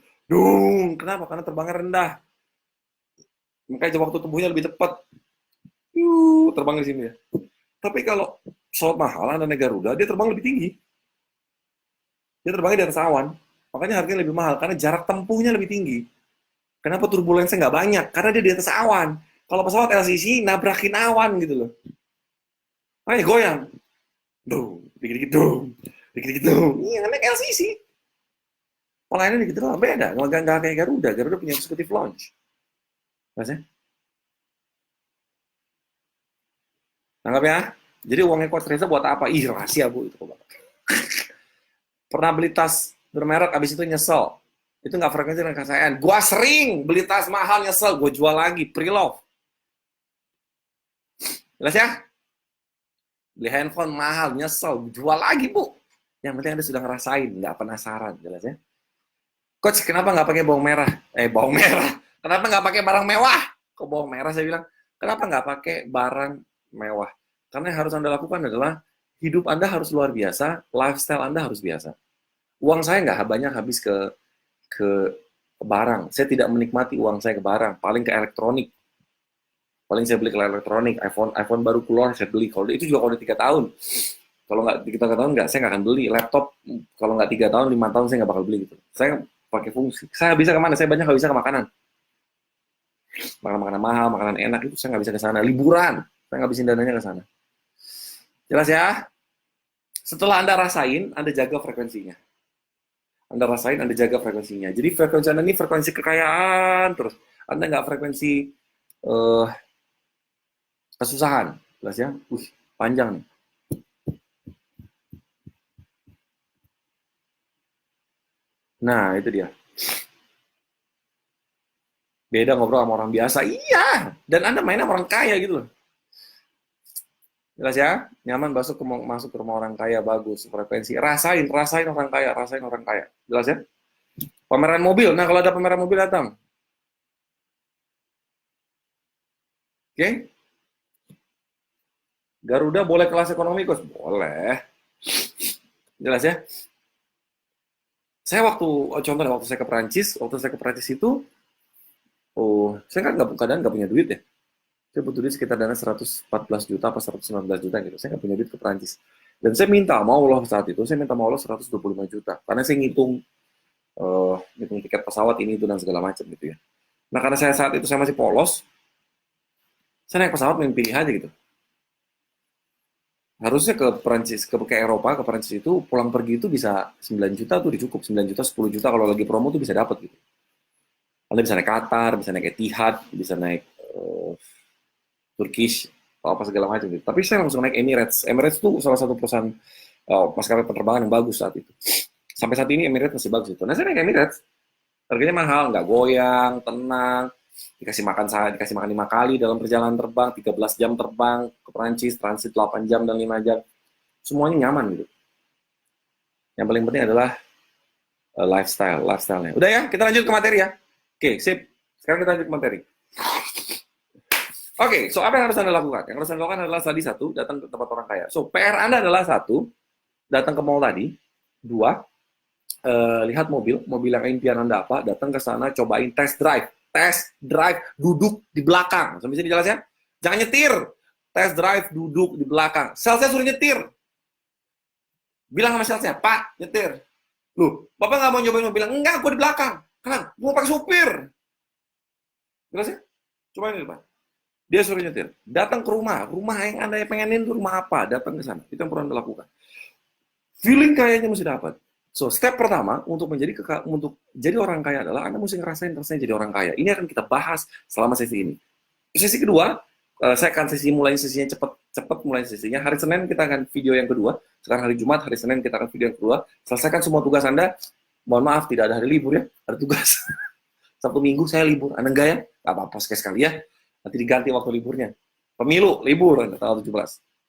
Kenapa? Karena terbangnya rendah. Makanya waktu tumbuhnya lebih cepat. Terbang di sini ya. Tapi kalau pesawat mahal, Anda naik Garuda, dia terbang lebih tinggi. Dia terbangnya di atas awan. Makanya harganya lebih mahal, karena jarak tempuhnya lebih tinggi. Kenapa turbulensinya nggak banyak? Karena dia di atas awan. Kalau pesawat LCC nabrakin awan gitu loh. Makanya goyang. Duh, dikit-dikit duh, dikit-dikit duh. Iya, naik LCC. Pelayanannya gitu doang, beda. Nggak kayak Garuda. Garuda punya executive lounge. Maksudnya, anggap ya. Jadi uangnya Coach Reza buat apa? Ih, rahasia bu. Itu pernah beli tas bermerek, abis itu nyesel. Itu nggak frekuensi dengan KSN. Gua sering beli tas mahal nyesel, gue jual lagi, pre-love. Jelas ya? Beli handphone mahal nyesel, jual lagi bu. Yang penting Anda sudah ngerasain, nggak penasaran, jelas ya? Coach, kenapa nggak pakai bawang merah? Bawang merah. Kenapa nggak pakai barang mewah? Kok bawang merah saya bilang? Kenapa nggak pakai barang mewah? Karena yang harus Anda lakukan adalah hidup Anda harus luar biasa, lifestyle Anda harus biasa. Uang saya nggak banyak habis ke barang. Saya tidak menikmati uang saya ke barang, paling ke elektronik. Paling saya beli ke elektronik, iPhone baru keluar saya beli. Kalau itu juga kalau udah 3 tahun. Kalau nggak 3 tahun nggak, saya nggak akan beli. Laptop kalau nggak 3 tahun, 5 tahun saya nggak bakal beli gitu. Saya pakai fungsi. Saya bisa kemana? Saya banyak nggak bisa ke makanan. Makanan mahal, makanan enak itu saya nggak bisa ke sana. Liburan, saya nggak bisa dananya ke sana. Jelas ya? Setelah Anda rasain, Anda jaga frekuensinya. Anda rasain, Anda jaga frekuensinya. Jadi frekuensi Anda ini frekuensi kekayaan terus. Anda nggak frekuensi uh, kesusahan. Jelas ya? Panjang nih. Nah, itu dia. Beda ngobrol sama orang biasa. Iya. Dan Anda main sama orang kaya gitu loh. Jelas ya? Nyaman masuk ke rumah orang kaya, bagus. Frekuensi. Rasain orang kaya, rasain orang kaya. Jelas ya? Pameran mobil. Nah, kalau ada pameran mobil datang. Oke? Garuda boleh kelas ekonomi, Coach? Boleh. Jelas ya? Saya contohnya waktu saya ke Perancis itu, saya kan kadang nggak punya duit ya. Saya butuh duit sekitar dana 114 juta apa 119 juta gitu. Saya nggak punya duit ke Perancis. Dan saya minta mau Allah saat itu, saya minta mau Allah 125 juta. Karena saya ngitung tiket pesawat ini itu dan segala macam gitu ya. Nah karena saat itu saya masih polos, saya naik pesawat main pilih aja gitu. Harusnya ke Perancis, ke Eropa, ke Perancis itu pulang pergi itu bisa 9 juta tuh cukup, 9 juta, 10 juta kalau lagi promo tuh bisa dapat gitu. Anda bisa naik Qatar, bisa naik Etihad, bisa naik Turkish, atau apa segala macam gitu. Tapi saya langsung naik Emirates. Emirates itu salah satu perusahaan maskapai penerbangan yang bagus saat itu. Sampai saat ini Emirates masih bagus itu. Nah saya naik Emirates, harganya mahal, nggak goyang, tenang, dikasih makan 5 kali dalam perjalanan terbang, 13 jam terbang ke Perancis, transit 8 jam dan 5 jam. Semuanya nyaman gitu. Yang paling penting adalah lifestyle-nya. Udah ya, kita lanjut ke materi ya. Oke, sip. Sekarang kita lanjut ke materi. Oke, so apa yang harus Anda lakukan? Yang harus Anda lakukan adalah tadi satu, datang ke tempat orang kaya. So, PR Anda adalah satu, datang ke mall tadi. Dua, lihat mobil yang impian Anda apa, datang ke sana, cobain test drive, duduk di belakang. Sampai sini jelas ya? Jangan nyetir. Test drive, duduk di belakang. Salesnya suruh nyetir. Bilang sama salesnya, Pak, nyetir. Loh, Bapak nggak mau nyobain mobil? Enggak, gue di belakang. Kenapa? Gue pakai supir. Jelas ya? Cobain di depan. Dia suruh nyetir. Datang ke rumah yang Anda pengenin itu rumah apa? Datang ke sana. Itu yang perlu Anda lakukan. Feeling kayaknya mesti dapat. So, step pertama untuk jadi orang kaya adalah Anda mesti ngerasain rasanya jadi orang kaya. Ini akan kita bahas selama sesi ini. Sesi kedua, saya akan mulai sesinya cepat mulai sesinya. Hari Senin kita akan video yang kedua. Sekarang hari Jumat, hari Senin kita akan video yang kedua. Selesaikan semua tugas Anda. Mohon maaf, tidak ada hari libur ya. Ada tugas. Sabtu Minggu saya libur. Anda enggak ya? Gak apa-apa, sekali ya. Nanti diganti waktu liburnya. Pemilu, libur, tanggal 17.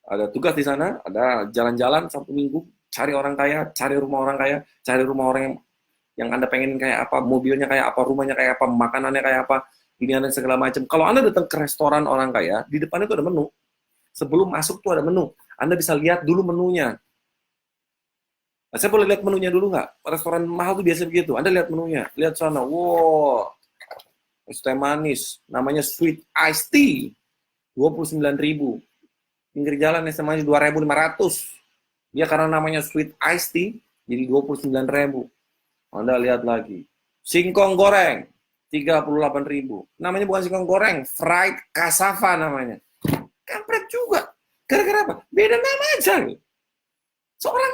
Ada tugas di sana, ada jalan-jalan Sabtu Minggu, cari orang kaya, cari rumah orang kaya, cari rumah orang yang Anda pengen kayak apa, mobilnya kayak apa, rumahnya kayak apa, makanannya kayak apa, ini dan segala macam. Kalau Anda datang ke restoran orang kaya, di depan itu ada menu. Sebelum masuk tuh ada menu. Anda bisa lihat dulu menunya. Nah, saya boleh lihat menunya dulu nggak? Restoran mahal tuh biasa begitu. Anda lihat menunya, lihat sana. Wow, es teh manis, namanya Sweet Iced Tea, 29.000. Pinggir jalan es teh manis 2.500. Dia karena namanya Sweet Iced Tea, jadi 29.000. Anda lihat lagi. Singkong goreng, 38.000. Namanya bukan singkong goreng, fried cassava namanya. Kampret juga. Gara-gara apa? Beda nama aja. Seorang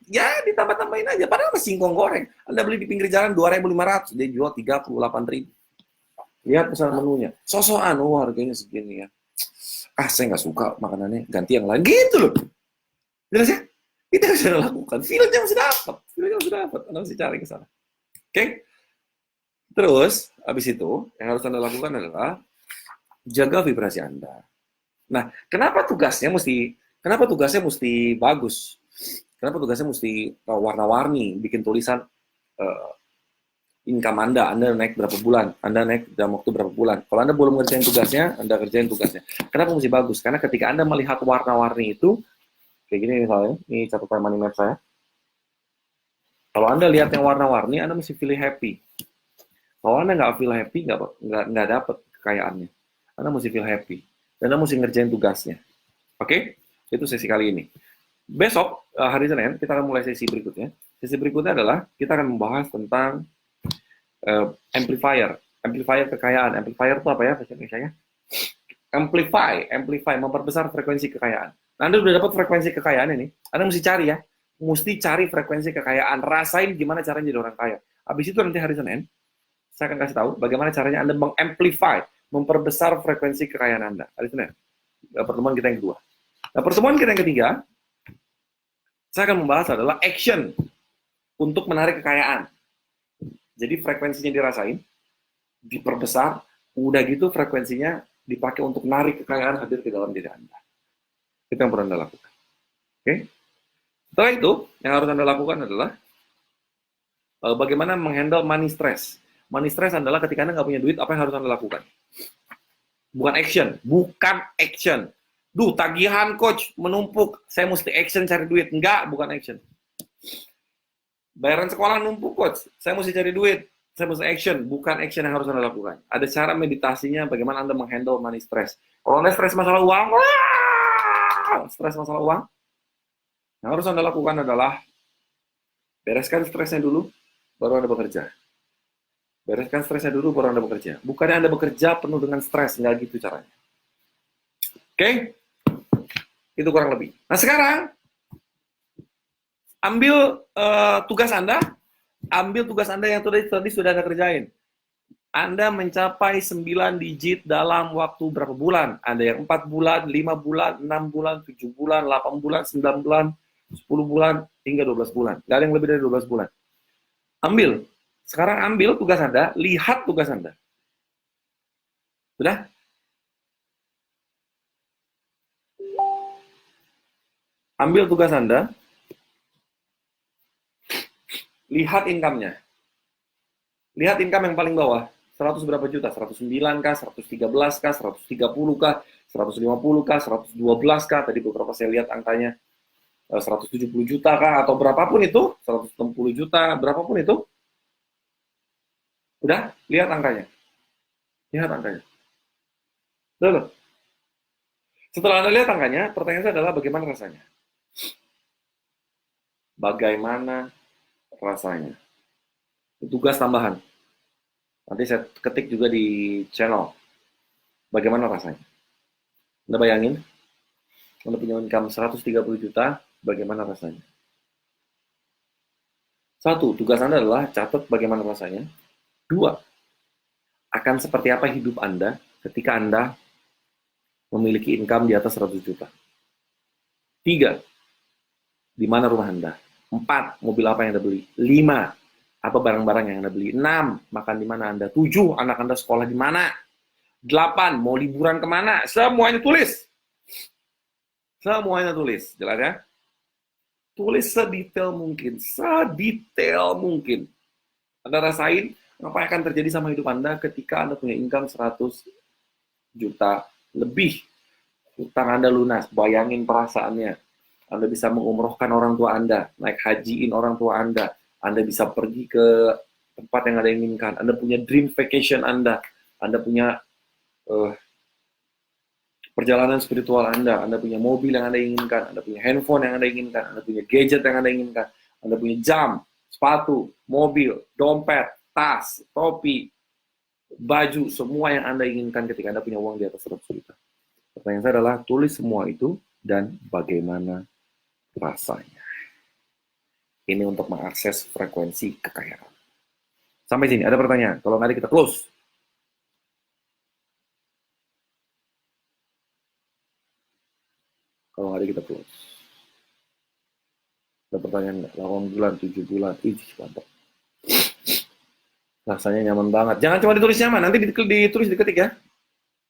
ya ditambah-tambahin aja. Padahal masih singkong goreng. Anda beli di pinggir jalan 2.500, dia jual 38.000. Lihat pesan menunya. Sosokan, oh harganya segini ya. Ah, saya nggak suka makanannya, ganti yang lain. Gitu loh. Jelas ya? Itu yang bisa lakukan. Feelnya masih dapat. Feelnya masih dapat. Anda masih cari ke sana. Oke? Terus, habis itu, yang harus Anda lakukan adalah jaga vibrasi Anda. Nah, kenapa tugasnya mesti bagus? Kenapa tugasnya mesti warna-warni, bikin tulisan income Anda naik berapa bulan, Anda naik dalam waktu berapa bulan. Kalau Anda belum ngerjain tugasnya, Anda kerjain tugasnya. Kenapa mesti bagus? Karena ketika Anda melihat warna-warni itu, kayak gini misalnya, ini catatan money map saya. Kalau Anda lihat yang warna-warni, Anda mesti feel happy. Kalau Anda nggak feel happy, nggak dapat kekayaannya. Anda mesti feel happy. Dan Anda mesti ngerjain tugasnya. Oke? Itu sesi kali ini. Besok, hari Senin, kita akan mulai sesi berikutnya. Sesi berikutnya adalah, kita akan membahas tentang amplifier kekayaan. Amplifier itu apa ya bahasa Indonesia-nya? Amplify, memperbesar frekuensi kekayaan. Nah, Anda sudah dapat frekuensi kekayaan ini, Anda mesti cari ya, frekuensi kekayaan, rasain gimana caranya jadi orang kaya. Habis itu nanti hari Senin, saya akan kasih tahu bagaimana caranya Anda mengamplify, memperbesar frekuensi kekayaan Anda. Hari Senin, pertemuan kita yang kedua. Nah, pertemuan kita yang ketiga, saya akan membahas adalah action untuk menarik kekayaan. Jadi frekuensinya dirasain, diperbesar, udah gitu frekuensinya dipakai untuk narik kekayaan hadir ke dalam diri Anda. Itu yang perlu Anda lakukan. Oke? Setelah itu, yang harus Anda lakukan adalah bagaimana menghandle money stress. Money stress adalah ketika Anda nggak punya duit, apa yang harus Anda lakukan? Bukan action. Duh, tagihan coach menumpuk, saya mesti action cari duit. Enggak, bukan action. Bayaran sekolah numpuk, coach. Saya mesti cari duit. Saya mesti action. Bukan action yang harus Anda lakukan. Ada cara meditasinya bagaimana Anda menghandle money stress. Kalau Anda stres masalah uang, yang harus Anda lakukan adalah bereskan stresnya dulu, baru Anda bekerja. Bereskan stresnya dulu, baru Anda bekerja. Bukannya Anda bekerja penuh dengan stres. Nggak gitu caranya. Oke? Itu kurang lebih. Nah, sekarang ambil tugas Anda yang tadi sudah Anda kerjain. Anda mencapai 9 digit dalam waktu berapa bulan? Ada yang 4 bulan, 5 bulan, 6 bulan, 7 bulan, 8 bulan, 9 bulan, 10 bulan, hingga 12 bulan. Nggak ada yang lebih dari 12 bulan. Ambil. Sekarang ambil tugas Anda, lihat tugas Anda. Sudah? Ambil tugas Anda, lihat income-nya. Lihat income yang paling bawah. 100 berapa juta? 109 kah? 113 kah? 130 kah? 150 kah? 112 kah? Tadi beberapa saya lihat angkanya 170 juta kah? Atau berapapun itu? 160 juta, berapapun itu? Udah? Lihat angkanya. Lihat angkanya. Lalu, setelah Anda lihat angkanya, pertanyaan saya adalah bagaimana rasanya? Bagaimana rasanya? Tugas tambahan. Nanti saya ketik juga di channel. Bagaimana rasanya? Anda bayangin, Anda punya income 130 juta, bagaimana rasanya? 1, tugas Anda adalah catat bagaimana rasanya. 2, akan seperti apa hidup Anda ketika Anda memiliki income di atas 100 juta. 3, di mana rumah Anda? 4, mobil apa yang Anda beli? 5, apa barang-barang yang Anda beli? 6, makan di mana Anda? 7, anak Anda sekolah di mana? 8, mau liburan kemana? Semuanya tulis. Semuanya tulis. Jelas ya? Tulis sedetail mungkin. Sedetail mungkin. Anda rasain apa yang akan terjadi sama hidup Anda ketika Anda punya income 100 juta lebih. Utang Anda lunas. Bayangin perasaannya. Anda bisa mengumrohkan orang tua Anda, naik hajiin orang tua Anda. Anda bisa pergi ke tempat yang Anda inginkan. Anda punya dream vacation Anda. Anda punya perjalanan spiritual Anda. Anda punya mobil yang Anda inginkan. Anda punya handphone yang Anda inginkan. Anda punya gadget yang Anda inginkan. Anda punya jam, sepatu, mobil, dompet, tas, topi, baju, semua yang Anda inginkan ketika Anda punya uang di atas 100 juta. Pertanyaan saya adalah, tulis semua itu dan bagaimana rasanya. Ini untuk mengakses frekuensi kekayaan. Sampai sini, ada pertanyaan? Kalau nggak ada, kita close. Kalau nggak ada, kita close. Ada pertanyaan nggak? 8 bulan, 7 bulan, ih, mantap. Rasanya nyaman banget. Jangan cuma ditulis nyaman, nanti ditulis diketik ya.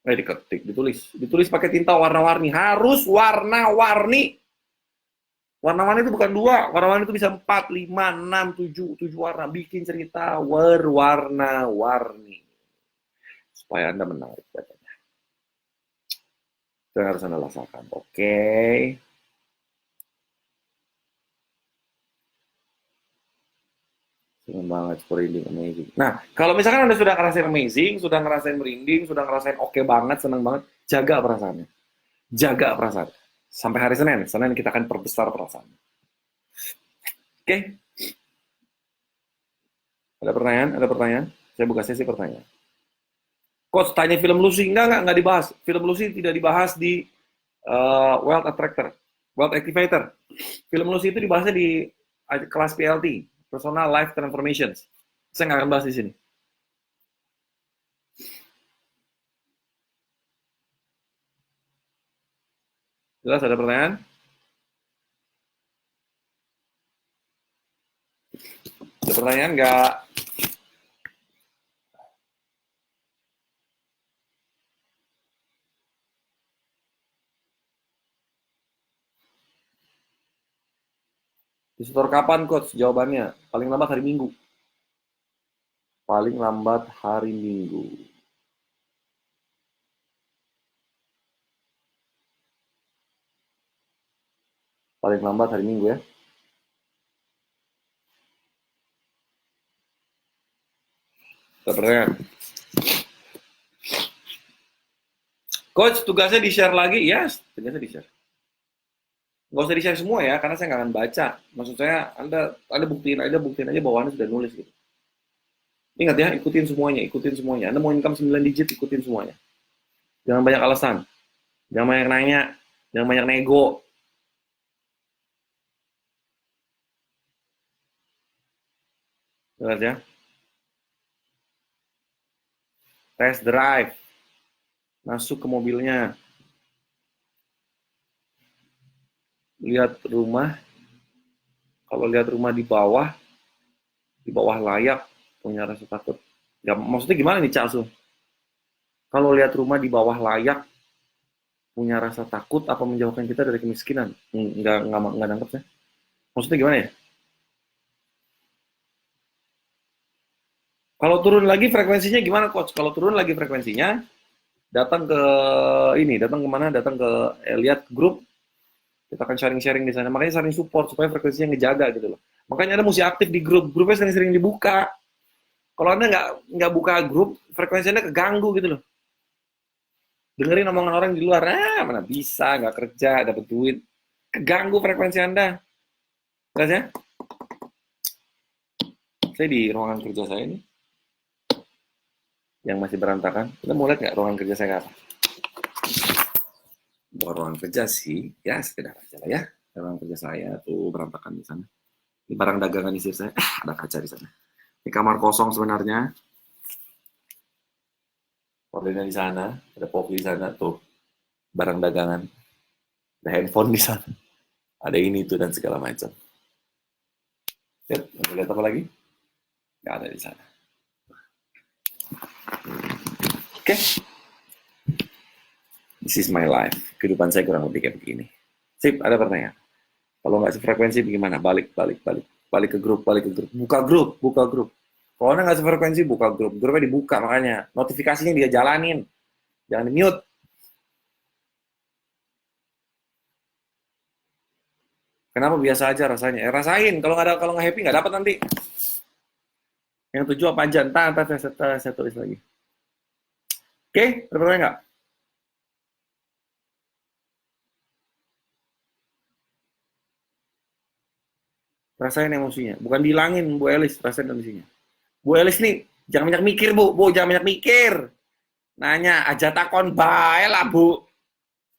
Diketik, ditulis. Ditulis pakai tinta warna-warni. Harus warna-warni. Warna-warni itu bukan 2, warna-warni itu bisa 4, 5, 6, 7, 7 warna. Bikin cerita warna-warni. Supaya Anda menarik. Itu yang harus Anda laksanakan. Oke. Senang banget, merinding, amazing. Nah, kalau misalkan Anda sudah ngerasain amazing, sudah ngerasain merinding, sudah ngerasain oke banget, senang banget, jaga perasaannya. Jaga perasaan. Sampai hari Senin, Senin kita akan perbesar perasaan. Oke? Ada pertanyaan? Ada pertanyaan? Saya buka sesi pertanyaan. Coach, tanya film Lucy. Enggak dibahas. Film Lucy tidak dibahas di Wealth Attractor, Wealth Activator. Film Lucy itu dibahasnya di kelas PLT, Personal Life Transformations. Saya nggak akan bahas di sini. Jelas, ada pertanyaan? Ada pertanyaan nggak? Disetor kapan, Coach? Jawabannya, paling lambat hari Minggu. Paling lambat hari Minggu. Paling lambat hari Minggu ya. Ada pertanyaan? Coach, tugasnya di-share lagi? Yes, tugasnya di-share. Nggak usah di-share semua ya, karena saya nggak akan baca. Maksud saya, Anda buktiin aja bahwa Anda sudah nulis gitu. Ingat ya, ikutin semuanya, ikutin semuanya. Anda mau income 9 digit, ikutin semuanya. Jangan banyak alasan. Jangan banyak nanya. Jangan banyak nego. Jelas ya? Test drive. Masuk ke mobilnya. Lihat rumah. Kalau lihat rumah di bawah layak, punya rasa takut. Ya, maksudnya gimana nih, Cak Su? Kalau lihat rumah di bawah layak, punya rasa takut apa menjauhkan kita dari kemiskinan? Nggak nangkep ya. Maksudnya gimana ya? Kalau turun lagi frekuensinya gimana, Coach? Kalau turun lagi frekuensinya, datang ke datang kemana? Datang ke lihat grup, kita akan sharing-sharing di sana. Makanya saling support supaya frekuensinya ngejaga gitu loh. Makanya Anda mesti aktif di grup. Grupnya sering-sering dibuka. Kalau Anda nggak buka grup, frekuensinya keganggu gitu loh. Dengerin omongan orang di luar, mana bisa, nggak kerja, dapat duit. Keganggu frekuensi Anda. Jelas ya? Saya di ruangan kerja saya ini, yang masih berantakan. Anda mau lihat nggak ruangan kerja saya apa? Bukan ruangan kerja sih, ya sekedar aja lah ya. Ruangan kerja saya tuh berantakan di sana. Ini barang dagangan istri saya, ada kaca di sana. Ini kamar kosong sebenarnya. Ordernya di sana, ada kopi di sana tuh, barang dagangan, ada handphone di sana, ada ini itu dan segala macam. Lihat apa lagi? Nggak ada di sana. Oke, this is my life. Kehidupan saya kurang lebih kayak begini. Sip, ada pertanyaan? Kalau nggak sefrekuensi bagaimana? Balik ke grup, buka grup. Kalau anda nggak sefrekuensi, buka grup. Grupnya dibuka makanya. Notifikasinya dia jalanin. Jangan di-mute. Kenapa biasa aja rasanya? Rasain. Kalau nggak happy nggak dapat nanti. Yang 7 apa aja? Entah saya tulis lagi. Oke, ada pertanyaan nggak? Rasain emosinya. Bukan dihilangin, Bu Elis. Rasain emosinya. Bu Elis nih, Jangan banyak mikir, Bu. Bu, jangan banyak mikir. Nanya, aja takon bae lah, Bu.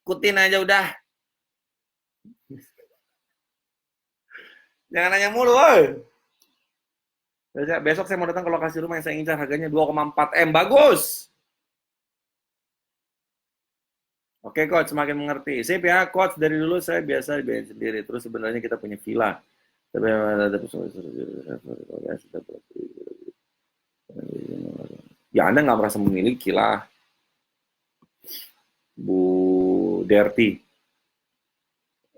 Ikutin aja udah. Jangan nanya mulu, woy. Besok saya mau datang ke lokasi rumah yang saya incar, harganya 2,4 M. Bagus. Oke, Coach, semakin mengerti. Sip ya, Coach. Dari dulu saya biasa dibayar sendiri. Terus sebenarnya kita punya villa. Tapi ada ya Anda nggak merasa memiliki lah, Bu Derti.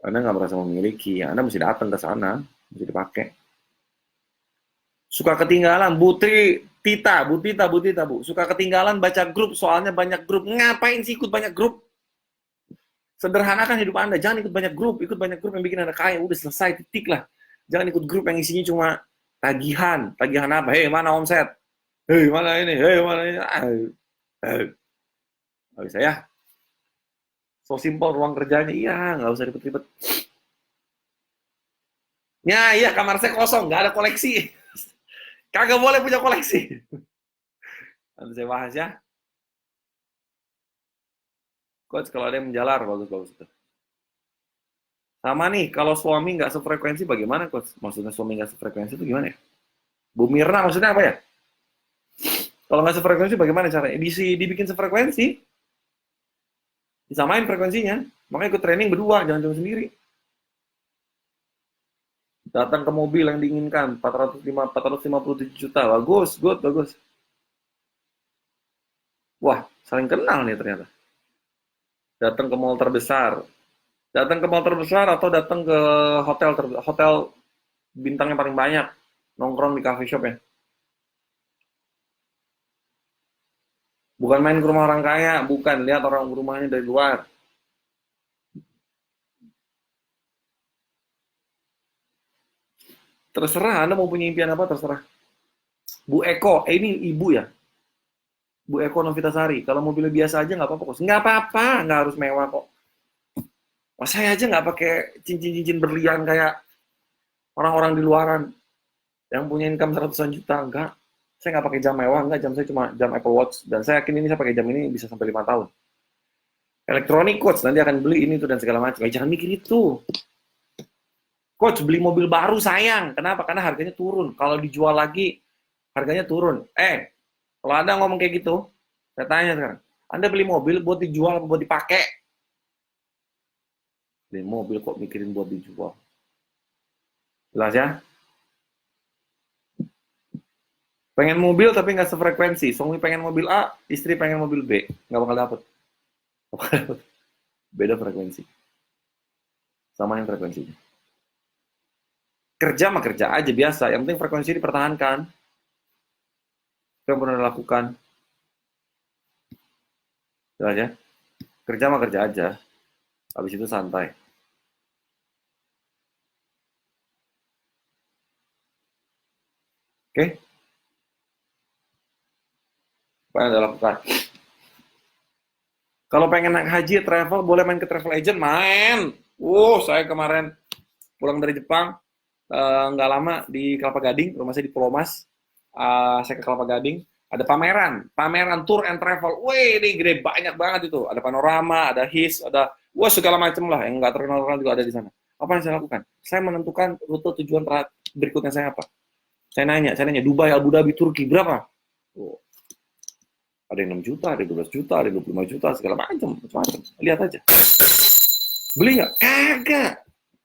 Anda nggak merasa memiliki. Anda mesti datang ke sana, mesti dipakai. Suka ketinggalan, Bu Tita, Bu. Suka ketinggalan baca grup, soalnya banyak grup. Ngapain sih ikut banyak grup? Sederhanakan hidup Anda. Jangan ikut banyak grup. Ikut banyak grup yang bikin Anda kaya. Udah selesai, titik lah. Jangan ikut grup yang isinya cuma tagihan. Tagihan apa? Hei, mana omset? Hei, mana ini? Hei, mana ini? Nggak bisa ya. So simple ruang kerjanya. Iya, nggak usah ribet-ribet. Ya, iya, kamar saya kosong. Nggak ada koleksi. Kagak boleh punya koleksi. Nanti saya bahas ya. Coach, kalau ada yang menjalar, bagus-bagus. Sama nih, kalau suami nggak sefrekuensi bagaimana, Coach? Maksudnya suami nggak sefrekuensi itu gimana ya? Bu Mirna maksudnya apa ya? Kalau nggak sefrekuensi bagaimana caranya? Dibikin sefrekuensi, disamain frekuensinya. Makanya ikut training berdua, jangan cuma sendiri. Datang ke mobil yang diinginkan, 457 juta. Bagus, good, bagus. Wah, saling kenal nih ternyata. Datang ke mall terbesar. Datang ke mall terbesar atau datang ke hotel bintang yang paling banyak. Nongkrong di coffee shop ya. Bukan main ke rumah orang kaya, bukan. Lihat orang rumahnya dari luar. Terserah, Anda mau punya impian apa, terserah. Bu Eko, ini ibu ya? Bu Eko Novitasari. Kalau mobilnya biasa aja nggak apa-apa kok. Nggak apa-apa, nggak harus mewah kok. Wah, saya aja nggak pakai cincin-cincin berlian kayak orang-orang di luaran yang punya income 100-an juta. Enggak. Saya nggak pakai jam mewah, enggak. Jam saya cuma jam Apple Watch. Dan saya yakin ini saya pakai jam ini bisa sampai 5 tahun. Elektronik, Coach. Nanti akan beli ini, itu, dan segala macam. Jangan mikir itu. Coach, beli mobil baru sayang. Kenapa? Karena harganya turun. Kalau dijual lagi, harganya turun. Kalau Anda ngomong kayak gitu, saya tanya sekarang. Anda beli mobil buat dijual atau buat dipakai? Beli mobil kok mikirin buat dijual. Jelas ya? Pengen mobil tapi nggak sefrekuensi. Suami pengen mobil A, istri pengen mobil B. Nggak bakal dapet. Beda frekuensi. Sama yang frekuensinya. Kerja mah kerja aja biasa. Yang penting frekuensi dipertahankan. Itu yang pernah dilakukan. Jelas ya? Kerja mah kerja aja. Habis itu santai. Oke? Apa yang Anda lakukan? Kalau pengen naik haji, travel, boleh main ke travel agent? Main! Saya kemarin pulang dari Jepang, nggak lama di Kelapa Gading, rumah saya di Pulau Mas. Saya ke Kelapa Gading, ada pameran tour and travel. Wih, ini gede banyak banget itu. Ada panorama, ada his, ada segala macam lah yang nggak terkenal juga ada di sana. Apa yang saya lakukan? Saya menentukan rute tujuan berikutnya saya apa. Saya nanya, Dubai, Abu Dhabi, Turki berapa? Ada yang 6 juta, ada yang 12 juta, ada yang 25 juta, segala macam. Lihat aja. Beli nggak? Kagak.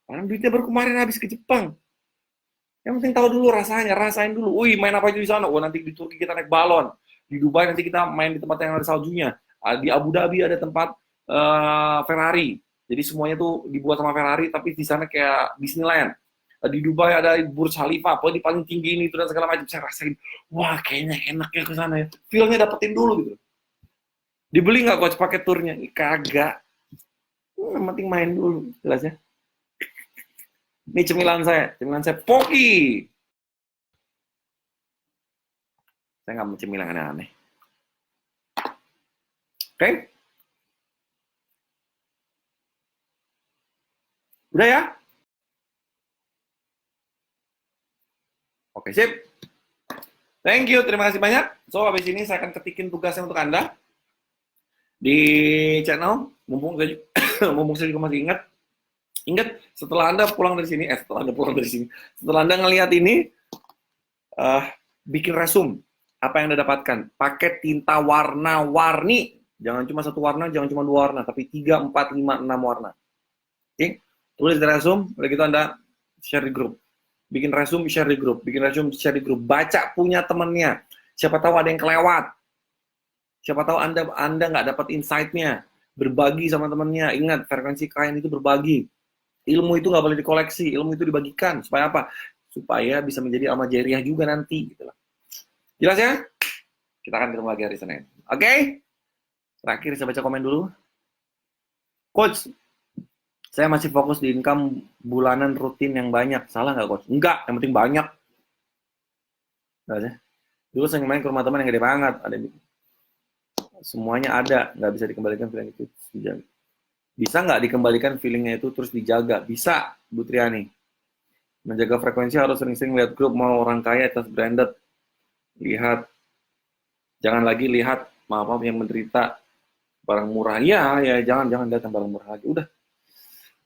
Karena duitnya baru kemarin habis ke Jepang. Yang penting tahu dulu rasanya, rasain dulu. Wih, main apa aja di sana? Nanti di Turki kita naik balon. Di Dubai nanti kita main di tempat yang ada saljunya. Di Abu Dhabi ada tempat Ferrari. Jadi semuanya tuh dibuat sama Ferrari, tapi di sana kayak Disneyland. Di Dubai ada Burj Khalifa, pokoknya di paling tinggi ini itu dan segala macam. Saya rasain, wah kayaknya enak ya ke sana ya. Feel-nya dapetin dulu gitu. Dibeli nggak coach paket turnya? Kagak. Yang penting main dulu, jelas ya. Ini cemilan saya Poki. Saya nggak mau cemilan aneh-aneh. Oke? Udah ya? Oke, sip. Thank you, terima kasih banyak. So, habis ini saya akan ketikin tugasnya untuk Anda di channel. Mumpung saya, mumpung saya juga masih ingat. Ingat, setelah Anda pulang dari sini, setelah Anda ngelihat ini, bikin resume. Apa yang Anda dapatkan? Pakai tinta warna-warni. Jangan cuma satu warna, jangan cuma dua warna, tapi 3, 4, 5, 6 warna. Oke? Tulis di resume, udah gitu Anda share di grup. Bikin resume, share di grup. Bikin resume, share di grup. Baca punya temennya. Siapa tahu ada yang kelewat. Siapa tahu Anda nggak dapat insight-nya. Berbagi sama temennya. Ingat, frekuensi kekayaan itu berbagi. Ilmu itu nggak boleh dikoleksi. Ilmu itu dibagikan. Supaya apa? Supaya bisa menjadi amal jariah juga nanti. Gitu lah. Jelas ya? Kita akan ketemu lagi hari Senin. Oke? Terakhir, saya baca komen dulu. Coach, saya masih fokus di income bulanan rutin yang banyak. Salah nggak, Coach? Enggak, yang penting banyak. Dulu saya main ke rumah teman yang gede banget. Semuanya ada, nggak bisa dikembalikan feeling itu. Bisa nggak dikembalikan feelingnya itu terus dijaga? Bisa, Bu Triani. Menjaga frekuensi harus sering-sering lihat grup mau orang kaya atas branded. Lihat, jangan lagi lihat maaf yang menderita barang murah. Ya, jangan datang barang murah lagi. Udah.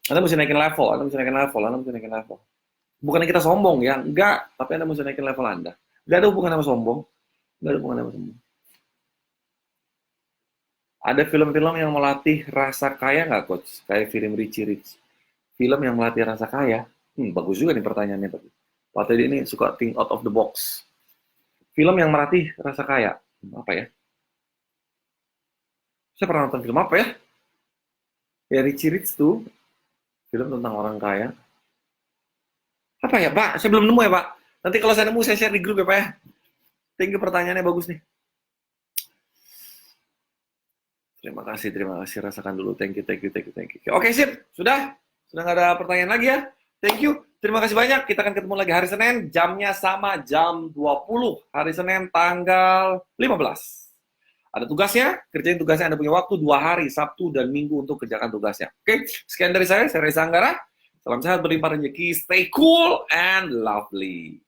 Anda mesti naikin level. Bukannya kita sombong ya, enggak. Tapi Anda mesti naikin level Anda. Nggak ada hubungan sama sombong. Ada film-film yang melatih rasa kaya nggak, Coach? Kayak film Richie Rich. Film yang melatih rasa kaya? Bagus juga nih pertanyaannya. Pak Teddy ini suka think out of the box. Film yang melatih rasa kaya? Apa ya? Saya pernah nonton film apa ya? Ya, Richie Rich tuh. Film tentang orang kaya. Apa ya, Pak? Saya belum nemu ya, Pak. Nanti kalau saya nemu, saya share di grup ya, Pak ya. Thank you, pertanyaannya bagus nih. Terima kasih. Rasakan dulu. Thank you. Oke, sip. Sudah nggak ada pertanyaan lagi ya. Thank you. Terima kasih banyak. Kita akan ketemu lagi hari Senin. Jamnya sama, jam 20. Hari Senin, tanggal 15. Ada tugasnya, kerjain tugasnya. Anda punya waktu 2 hari, Sabtu dan Minggu untuk kerjakan tugasnya. Oke, sekian dari saya Reza Anggara. Salam sehat, berlimpah rezeki, stay cool and lovely.